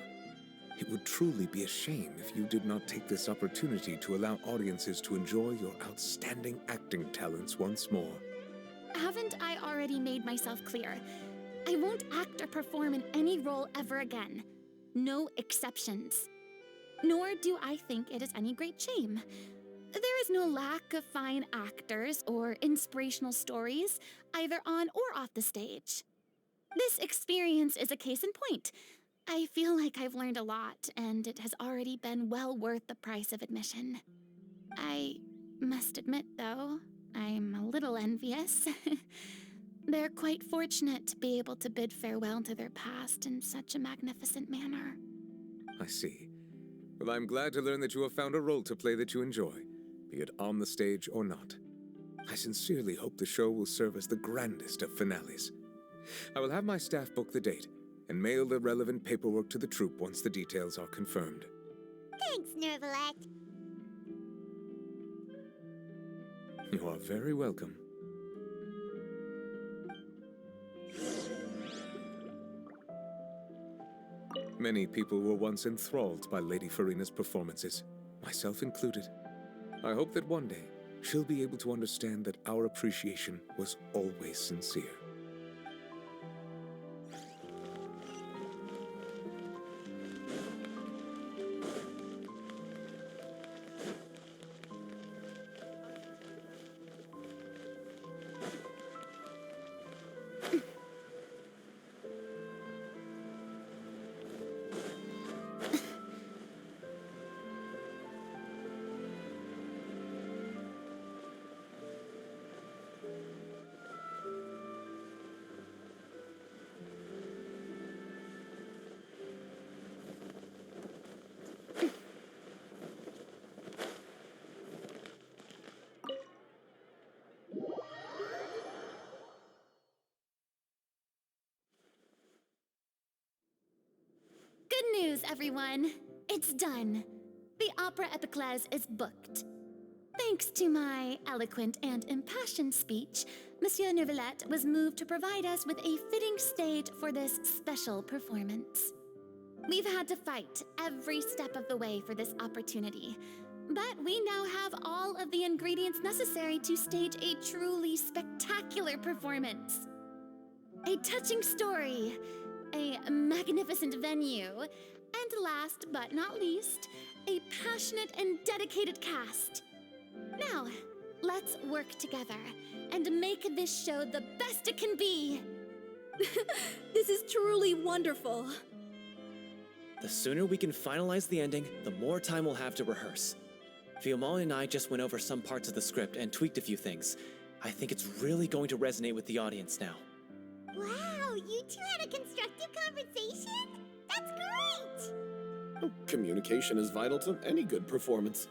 It would truly be a shame if you did not take this opportunity to allow audiences to enjoy your outstanding acting talents once more. Haven't I already made myself clear? I won't act or perform in any role ever again. No exceptions. Nor do I think it is any great shame. There is no lack of fine actors or inspirational stories, either on or off the stage. This experience is a case in point. I feel like I've learned a lot, and it has already been well worth the price of admission. I must admit, though, I'm a little envious. They're quite fortunate to be able to bid farewell to their past in such a magnificent manner. I see. Well, I'm glad to learn that you have found a role to play that you enjoy, be it on the stage or not. I sincerely hope the show will serve as the grandest of finales. I will have my staff book the date and mail the relevant paperwork to the troupe once the details are confirmed. Thanks, Nervalette. You are very welcome. Many people were once enthralled by Lady Furina's performances, myself included. I hope that one day she'll be able to understand that our appreciation was always sincere. Good news, everyone. It's done. The Opera Epiclese is booked. Thanks to my eloquent and impassioned speech, Monsieur Neuvillette was moved to provide us with a fitting stage for this special performance. We've had to fight every step of the way for this opportunity, but we now have all of the ingredients necessary to stage a truly spectacular performance. A touching story, a magnificent venue, and last but not least, a passionate and dedicated cast. Now, let's work together and make this show the best it can be. This is truly wonderful. The sooner we can finalize the ending, the more time we'll have to rehearse. Fiamma and I just went over some parts of the script and tweaked a few things. I think it's really going to resonate with the audience now. Wow, you two had a constructive conversation? That's great! Oh, communication is vital to any good performance.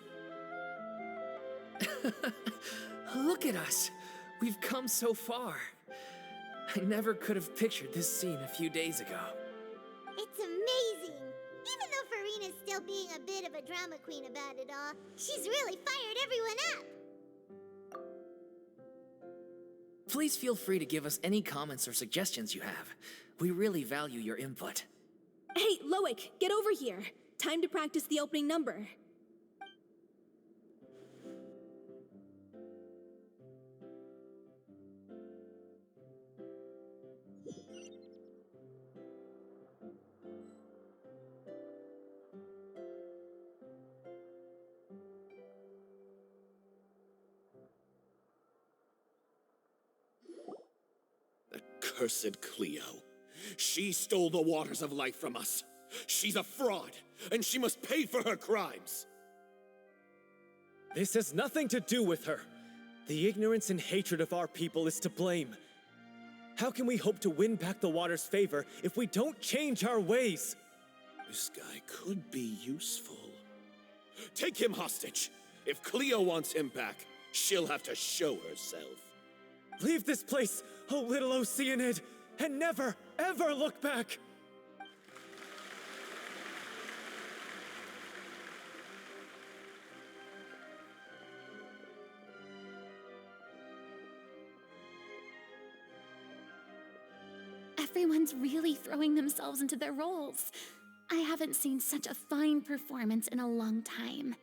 Look at us. We've come so far. I never could have pictured this scene a few days ago. It's amazing! Even though Furina's still being a bit of a drama queen about it all, she's really fired everyone up! Please feel free to give us any comments or suggestions you have. We really value your input. Hey, Loic, get over here. Time to practice the opening number. Cursed Cleo. She stole the waters of life from us. She's a fraud, and she must pay for her crimes. This has nothing to do with her. The ignorance and hatred of our people is to blame. How can we hope to win back the water's favor if we don't change our ways? This guy could be useful. Take him hostage. If Cleo wants him back, she'll have to show herself. Leave this place, oh little Oceanid, and never, ever look back! Everyone's really throwing themselves into their roles. I haven't seen such a fine performance in a long time.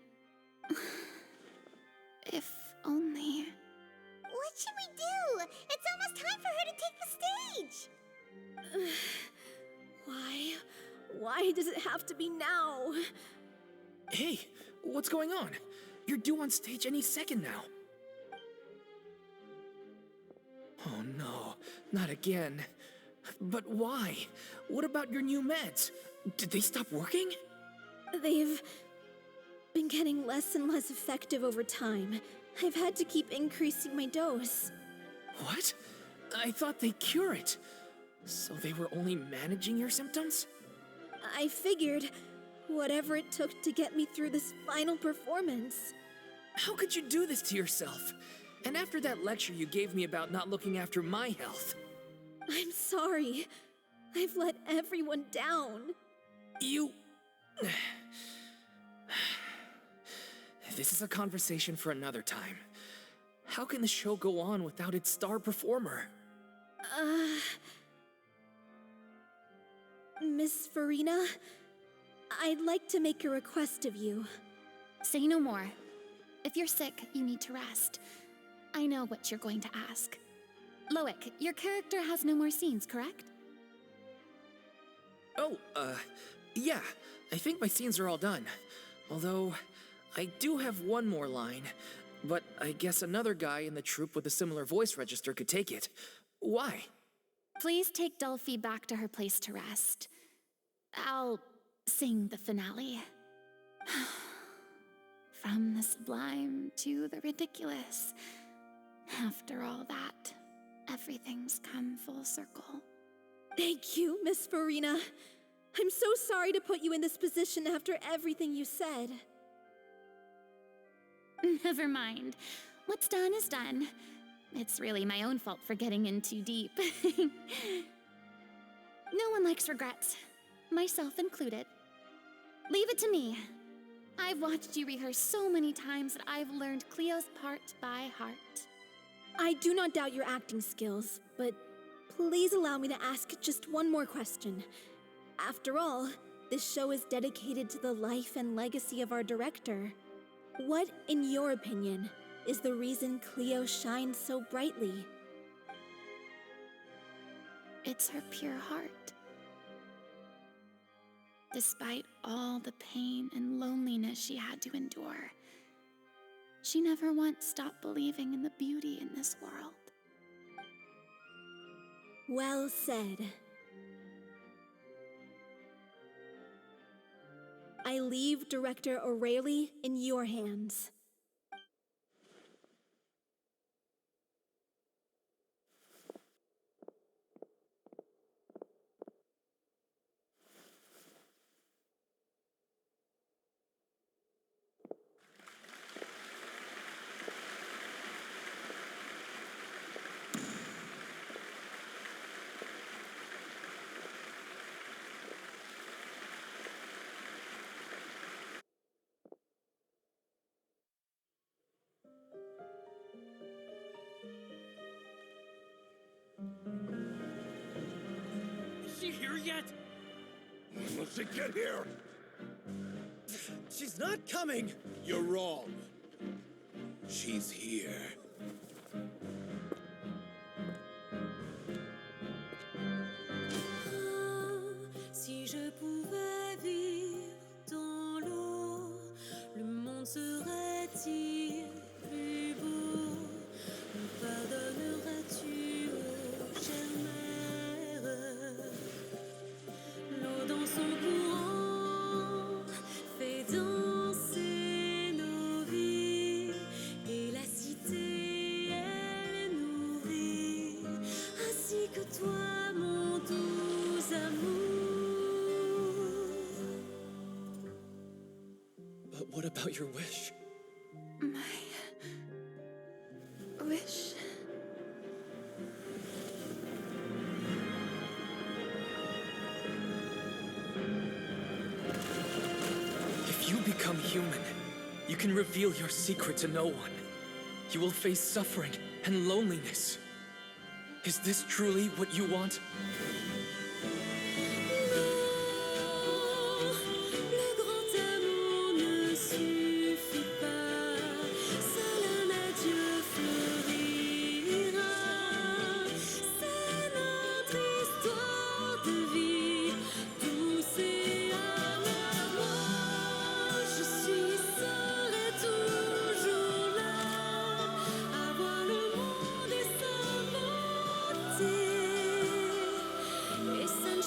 If only... What should we do? It's almost time for her to take the stage! Why? Why does it have to be now? Hey, what's going on? You're due on stage any second now. Oh no, not again. But why? What about your new meds? Did they stop working? They've been getting less and less effective over time. I've had to keep increasing my dose. What? I thought they cure it. So they were only managing your symptoms? I figured whatever it took to get me through this final performance. How could you do this to yourself? And after that lecture you gave me about not looking after my health. I'm sorry. I've let everyone down. You... This is a conversation for another time. How can the show go on without its star performer? Miss Furina, I'd like to make a request of you. Say no more. If you're sick, you need to rest. I know what you're going to ask. Loic, your character has no more scenes, correct? Oh, yeah. I think my scenes are all done. Although, I do have one more line. But I guess another guy in the troupe with a similar voice register could take it. Why? Please take Delphi back to her place to rest. I'll sing the finale. From the sublime to the ridiculous. After all that, everything's come full circle. Thank you, Miss Furina. I'm so sorry to put you in this position after everything you said. Never mind. What's done is done. It's really my own fault for getting in too deep. No one likes regrets, myself included. Leave it to me. I've watched you rehearse so many times that I've learned Cleo's part by heart. I do not doubt your acting skills, but please allow me to ask just one more question. After all, this show is dedicated to the life and legacy of our director. What, in your opinion, is the reason Cleo shines so brightly? It's her pure heart. Despite all the pain and loneliness she had to endure, she never once stopped believing in the beauty in this world. Well said. I leave Director O'Reilly in your hands. Is she here yet? When will she get here? She's not coming! You're wrong. She's here. Si je pouvais vivre dans l'eau, le monde serait-il plus beau? Me pardonneras-tu, ô chère mère? L'eau dans son courant fait danser nos vies, et la cité elle nourrit, ainsi que toi, mon doux amour. But what about your wish? My wish. If you become human, you can reveal your secret to no one. You will face suffering and loneliness. Is this truly what you want? Le grand amour ne suffit pas, seul un adieu fleurira. C'est notre histoire de vie, douce et amère. Moi, je suis seule et toujours là, à voir le monde et s'inventer. Et ça ne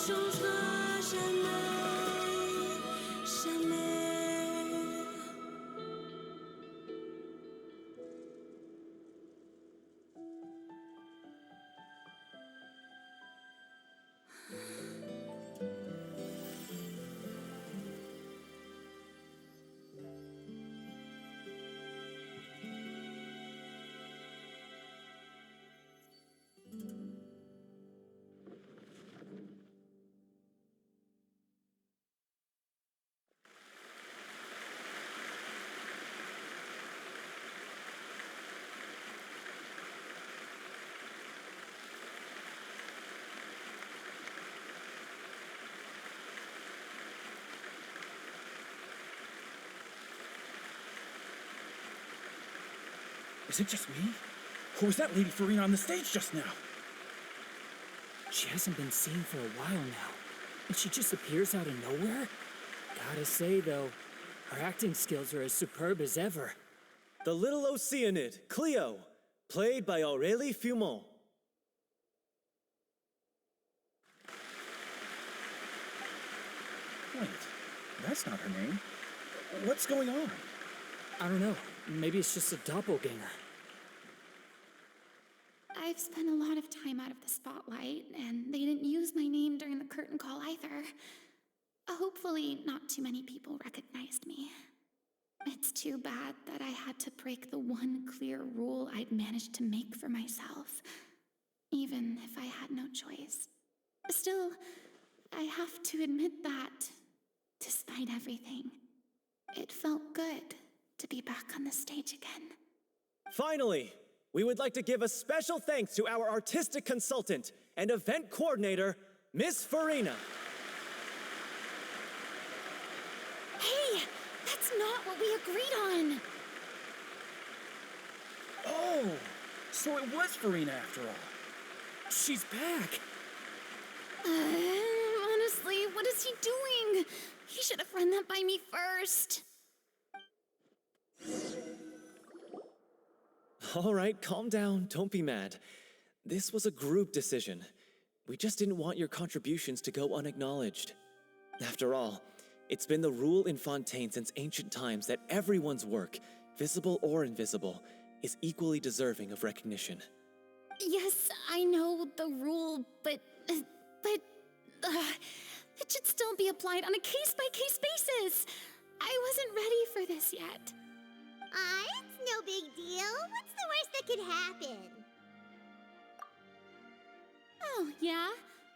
Is it just me? Or was that Lady Furina on the stage just now? She hasn't been seen for a while now, and she just appears out of nowhere? Gotta say, though, her acting skills are as superb as ever. The little Oceanid, Cleo, played by Aurélie Fumont. Wait, that's not her name. What's going on? I don't know. Maybe it's just a doppelganger. I've spent a lot of time out of the spotlight, and they didn't use my name during the curtain call either. Hopefully, not too many people recognized me. It's too bad that I had to break the one clear rule I'd managed to make for myself, even if I had no choice. Still, I have to admit that, despite everything, it felt good to be back on the stage again. Finally, we would like to give a special thanks to our artistic consultant and event coordinator, Miss Furina. Hey, that's not what we agreed on! Oh, so it was Furina after all. She's back. Honestly, what is he doing? He should have run that by me first. All right, calm down, don't be mad. This was a group decision. We just didn't want your contributions to go unacknowledged. After all, it's been the rule in Fontaine since ancient times that everyone's work, visible or invisible, is equally deserving of recognition. Yes, I know the rule, but it should still be applied on a case-by-case basis. I wasn't ready for this yet. It's no big deal. What's the worst that could happen? Oh, yeah?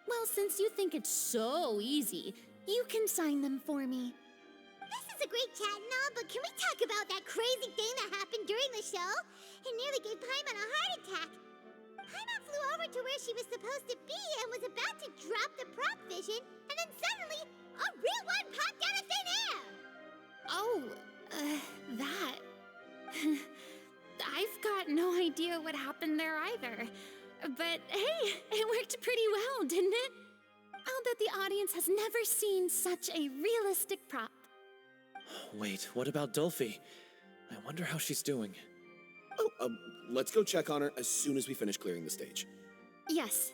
Well, since you think it's so easy, you can sign them for me. This is a great chat and all, but can we talk about that crazy thing that happened during the show? It nearly gave Paimon a heart attack. Paimon flew over to where she was supposed to be and was about to drop the prop vision, and then suddenly, a real one popped out of thin air! Oh, that. I've got no idea what happened there either. But hey, it worked pretty well, didn't it? I'll bet the audience has never seen such a realistic prop. Wait, what about Dolphy? I wonder how she's doing. Oh, let's go check on her as soon as we finish clearing the stage. Yes.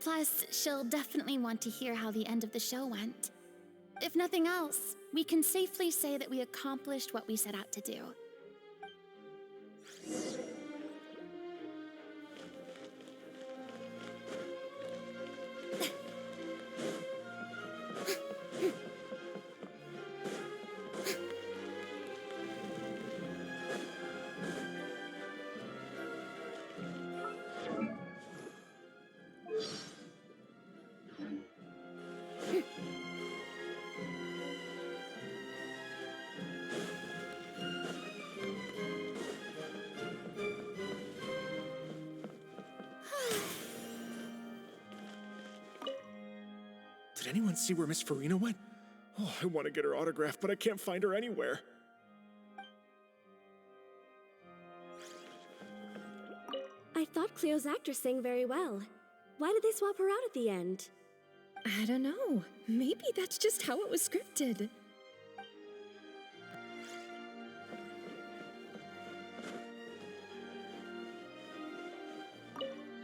Plus, she'll definitely want to hear how the end of the show went. If nothing else, we can safely say that we accomplished what we set out to do. Did anyone see where Miss Furina went? Oh, I want to get her autograph, but I can't find her anywhere. I thought Cleo's actress sang very well. Why did they swap her out at the end? I don't know. Maybe that's just how it was scripted.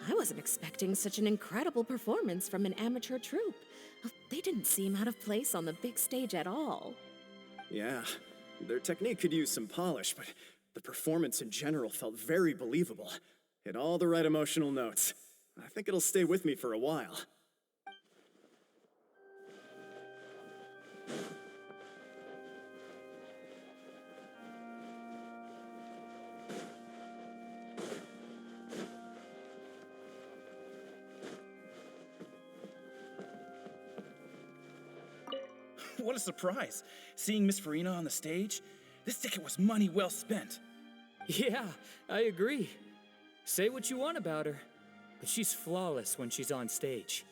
I wasn't expecting such an incredible performance from an amateur troupe. They didn't seem out of place on the big stage at all. Yeah, their technique could use some polish, but the performance in general felt very believable. Hit all the right emotional notes. I think it'll stay with me for a while. What a surprise, seeing Miss Furina on the stage. This ticket was money well spent. Yeah, I agree. Say what you want about her, but she's flawless when she's on stage.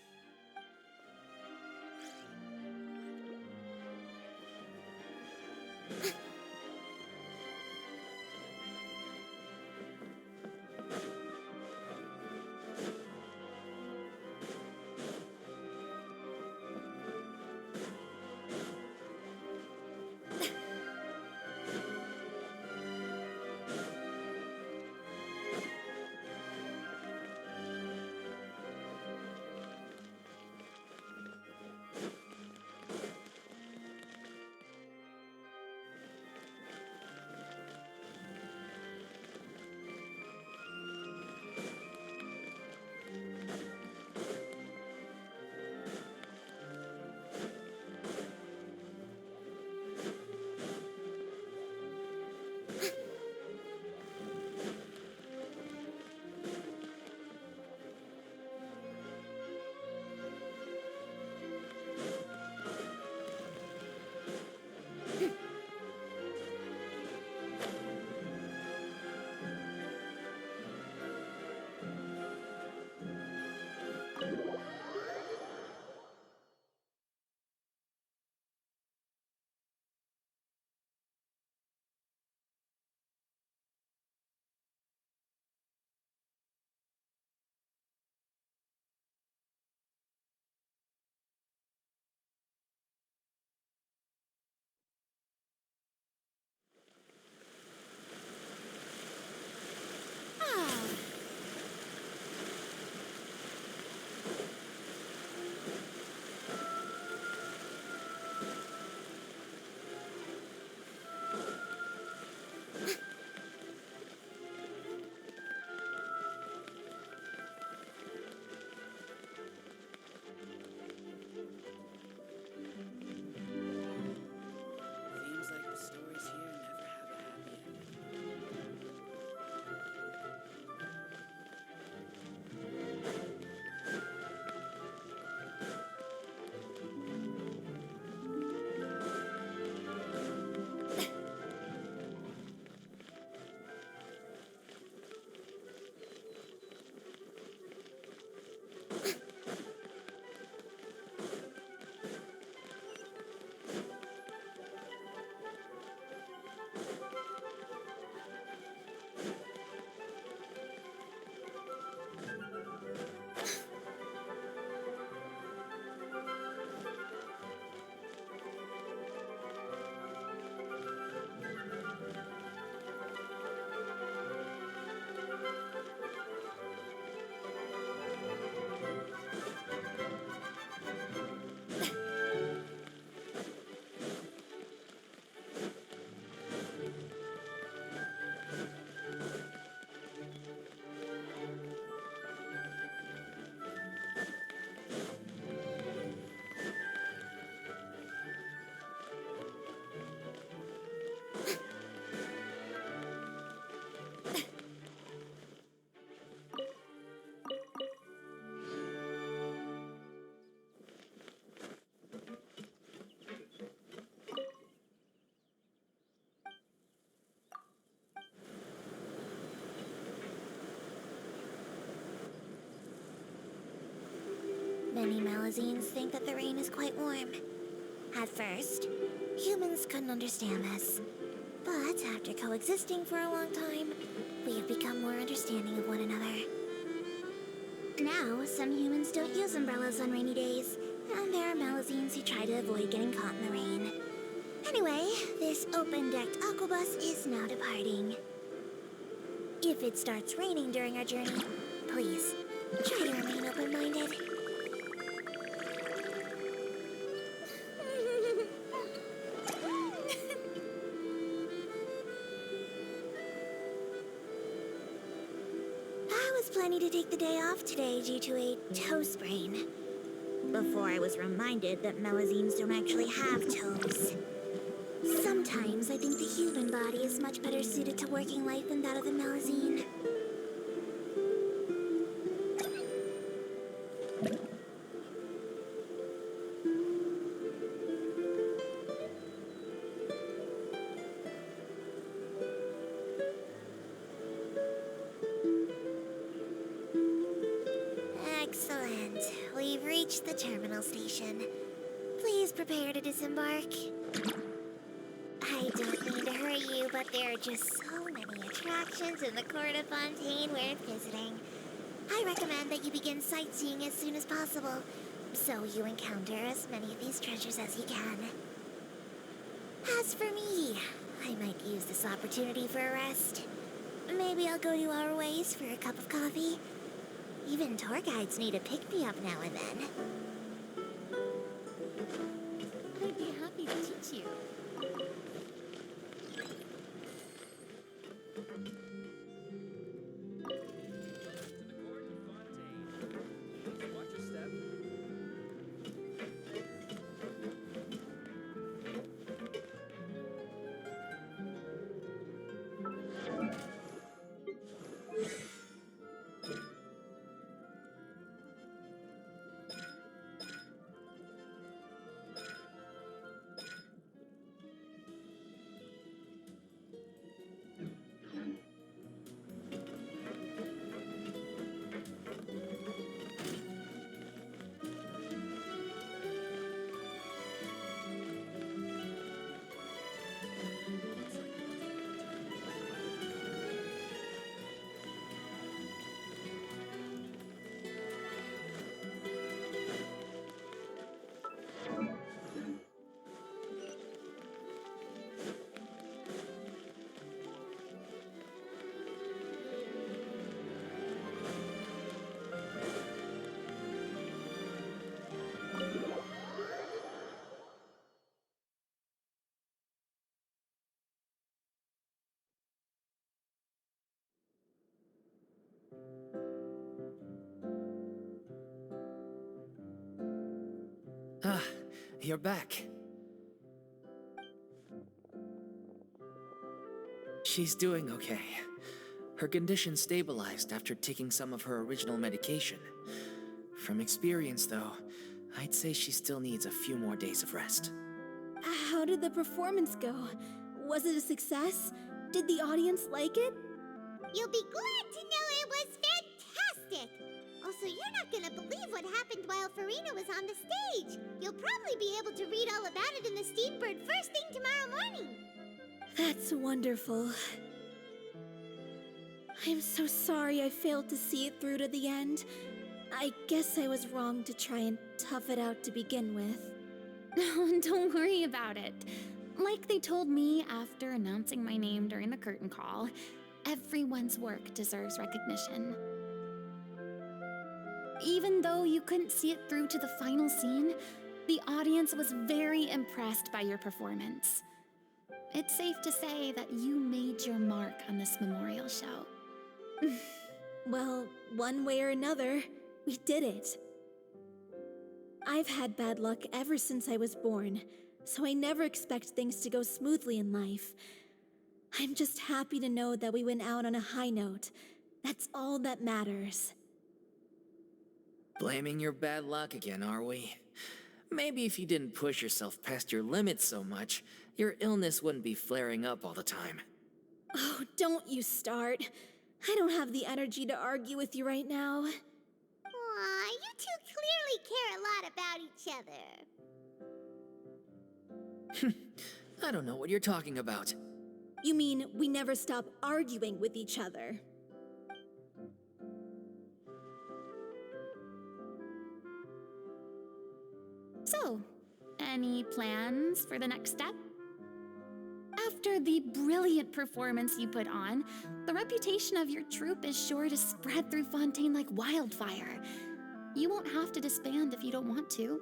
Many Malazines think that the rain is quite warm. At first, humans couldn't understand this. But after coexisting for a long time, we have become more understanding of one another. Now, some humans don't use umbrellas on rainy days, and there are Malazines who try to avoid getting caught in the rain. Anyway, this open-decked aquabus is now departing. If it starts raining during our journey, please, try to remain open-minded. I was planning to take the day off today due to a toe sprain. Before I was reminded that Malazines don't actually have toes. Sometimes I think the human body is much better suited to working life than that of the Malazine. Excellent. We've reached the terminal station. Please prepare to disembark. I don't mean to hurry you, but there are just so many attractions in the Court of Fontaine worth visiting. I recommend that you begin sightseeing as soon as possible, so you encounter as many of these treasures as you can. As for me, I might use this opportunity for a rest. Maybe I'll go to our ways for a cup of coffee. Even tour guides need a pick-me-up now and then. I'd be happy to teach you. Watch your step. Ah, you're back. She's doing okay. Her condition stabilized after taking some of her original medication. From experience, though, I'd say she still needs a few more days of rest. How did the performance go? Was it a success? Did the audience like it? You'll be glad to know it was fantastic! Also, you're not gonna believe what happened while Furina was on the stage. You'll probably be able to read all about it in the Steambird first thing tomorrow morning. That's wonderful. I'm so sorry I failed to see it through to the end. I guess I was wrong to try and tough it out to begin with. Don't worry about it. Like they told me after announcing my name during the curtain call, everyone's work deserves recognition. Even though you couldn't see it through to the final scene, the audience was very impressed by your performance. It's safe to say that you made your mark on this memorial show. Well, one way or another, we did it. I've had bad luck ever since I was born, so I never expect things to go smoothly in life. I'm just happy to know that we went out on a high note. That's all that matters. Blaming your bad luck again, are we? Maybe if you didn't push yourself past your limits so much, your illness wouldn't be flaring up all the time. Oh, don't you start. I don't have the energy to argue with you right now. Aw, you two clearly care about each other. I don't know what you're talking about. You mean we never stop arguing with each other? So, any plans for the next step? After the brilliant performance you put on, the reputation of your troupe is sure to spread through Fontaine like wildfire. You won't have to disband if you don't want to.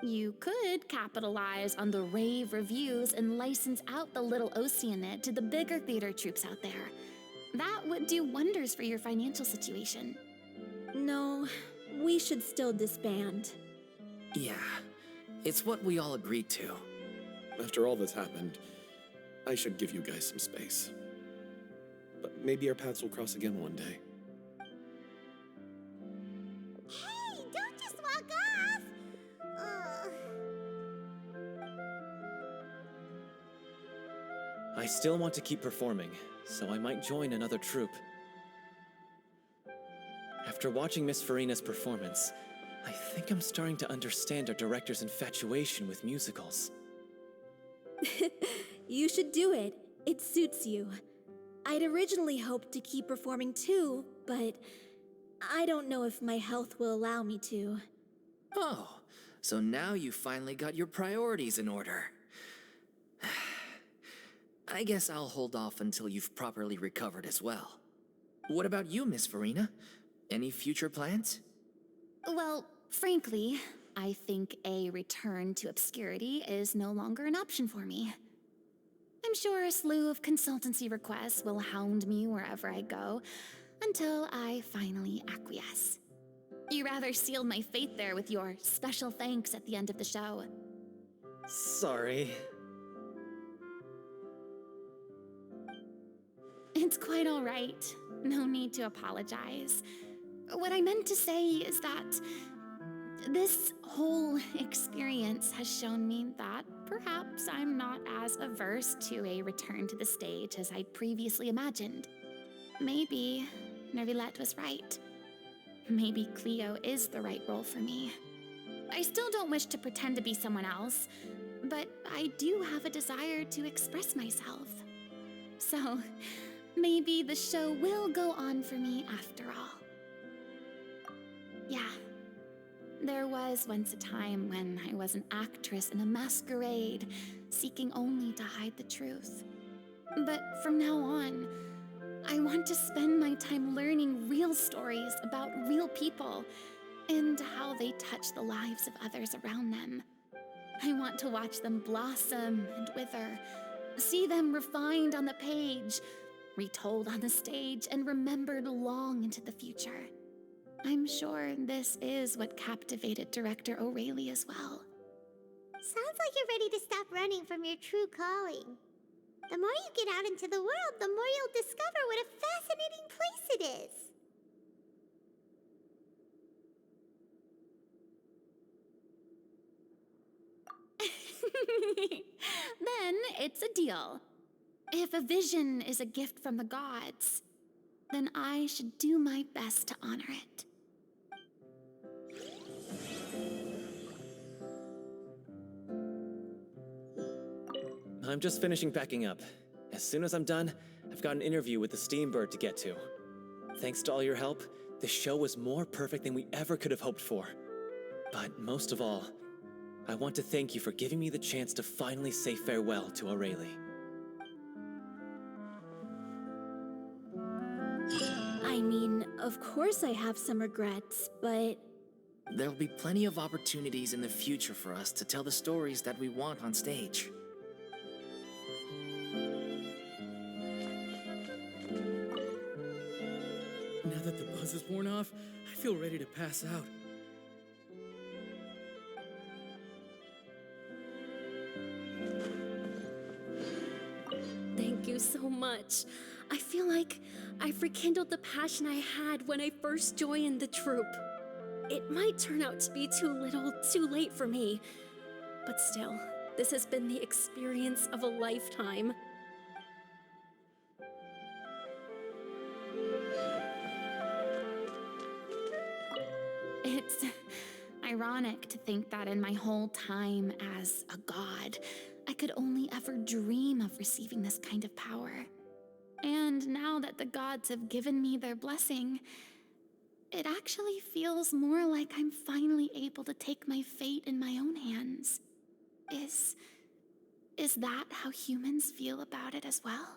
You could capitalize on the rave reviews and license out the little Oceanid to the bigger theater troupes out there. That would do wonders for your financial situation. No, we should still disband. Yeah, it's what we all agreed to. After all that's happened, I should give you guys some space. But maybe our paths will cross again one day. Hey, don't just walk off! I still want to keep performing, so I might join another troupe. After watching Miss Furina's performance, I think I'm starting to understand our director's infatuation with musicals. You should do it. It suits you. I'd originally hoped to keep performing too, but I don't know if my health will allow me to. Oh, so now you finally got your priorities in order. I guess I'll hold off until you've properly recovered as well. What about you, Miss Furina? Any future plans? Well, frankly, I think a return to obscurity is no longer an option for me. I'm sure a slew of consultancy requests will hound me wherever I go, until I finally acquiesce. You rather sealed my fate there with your special thanks at the end of the show. Sorry. It's quite all right. No need to apologize. What I meant to say is that this whole experience has shown me that perhaps I'm not as averse to a return to the stage as I'd previously imagined. Maybe Nervillette was right. Maybe Cleo is the right role for me. I still don't wish to pretend to be someone else, but I do have a desire to express myself. So, maybe the show will go on for me after all. Yeah. There was once a time when I was an actress in a masquerade, seeking only to hide the truth. But from now on, I want to spend my time learning real stories about real people and how they touch the lives of others around them. I want to watch them blossom and wither, see them refined on the page, retold on the stage, and remembered long into the future. I'm sure this is what captivated director O'Reilly as well. Sounds like you're ready to stop running from your true calling. The more you get out into the world, the more you'll discover what a fascinating place it is. Then it's a deal. If a vision is a gift from the gods, then I should do my best to honor it. I'm just finishing packing up. As soon as I'm done, I've got an interview with the Steambird to get to. Thanks to all your help, this show was more perfect than we ever could have hoped for. But most of all, I want to thank you for giving me the chance to finally say farewell to O'Reilly. I mean, of course I have some regrets, but There'll be plenty of opportunities in the future for us to tell the stories that we want on stage. Now that the buzz is worn off, I feel ready to pass out. Thank you so much. I feel like I've rekindled the passion I had when I first joined the troupe. It might turn out to be too little, too late for me, but still, this has been the experience of a lifetime. ironic to think that in my whole time as a god, I could only ever dream of receiving this kind of power. And now that the gods have given me their blessing, it actually feels more like I'm finally able to take my fate in my own hands. Is that how humans feel about it as well?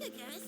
I guess.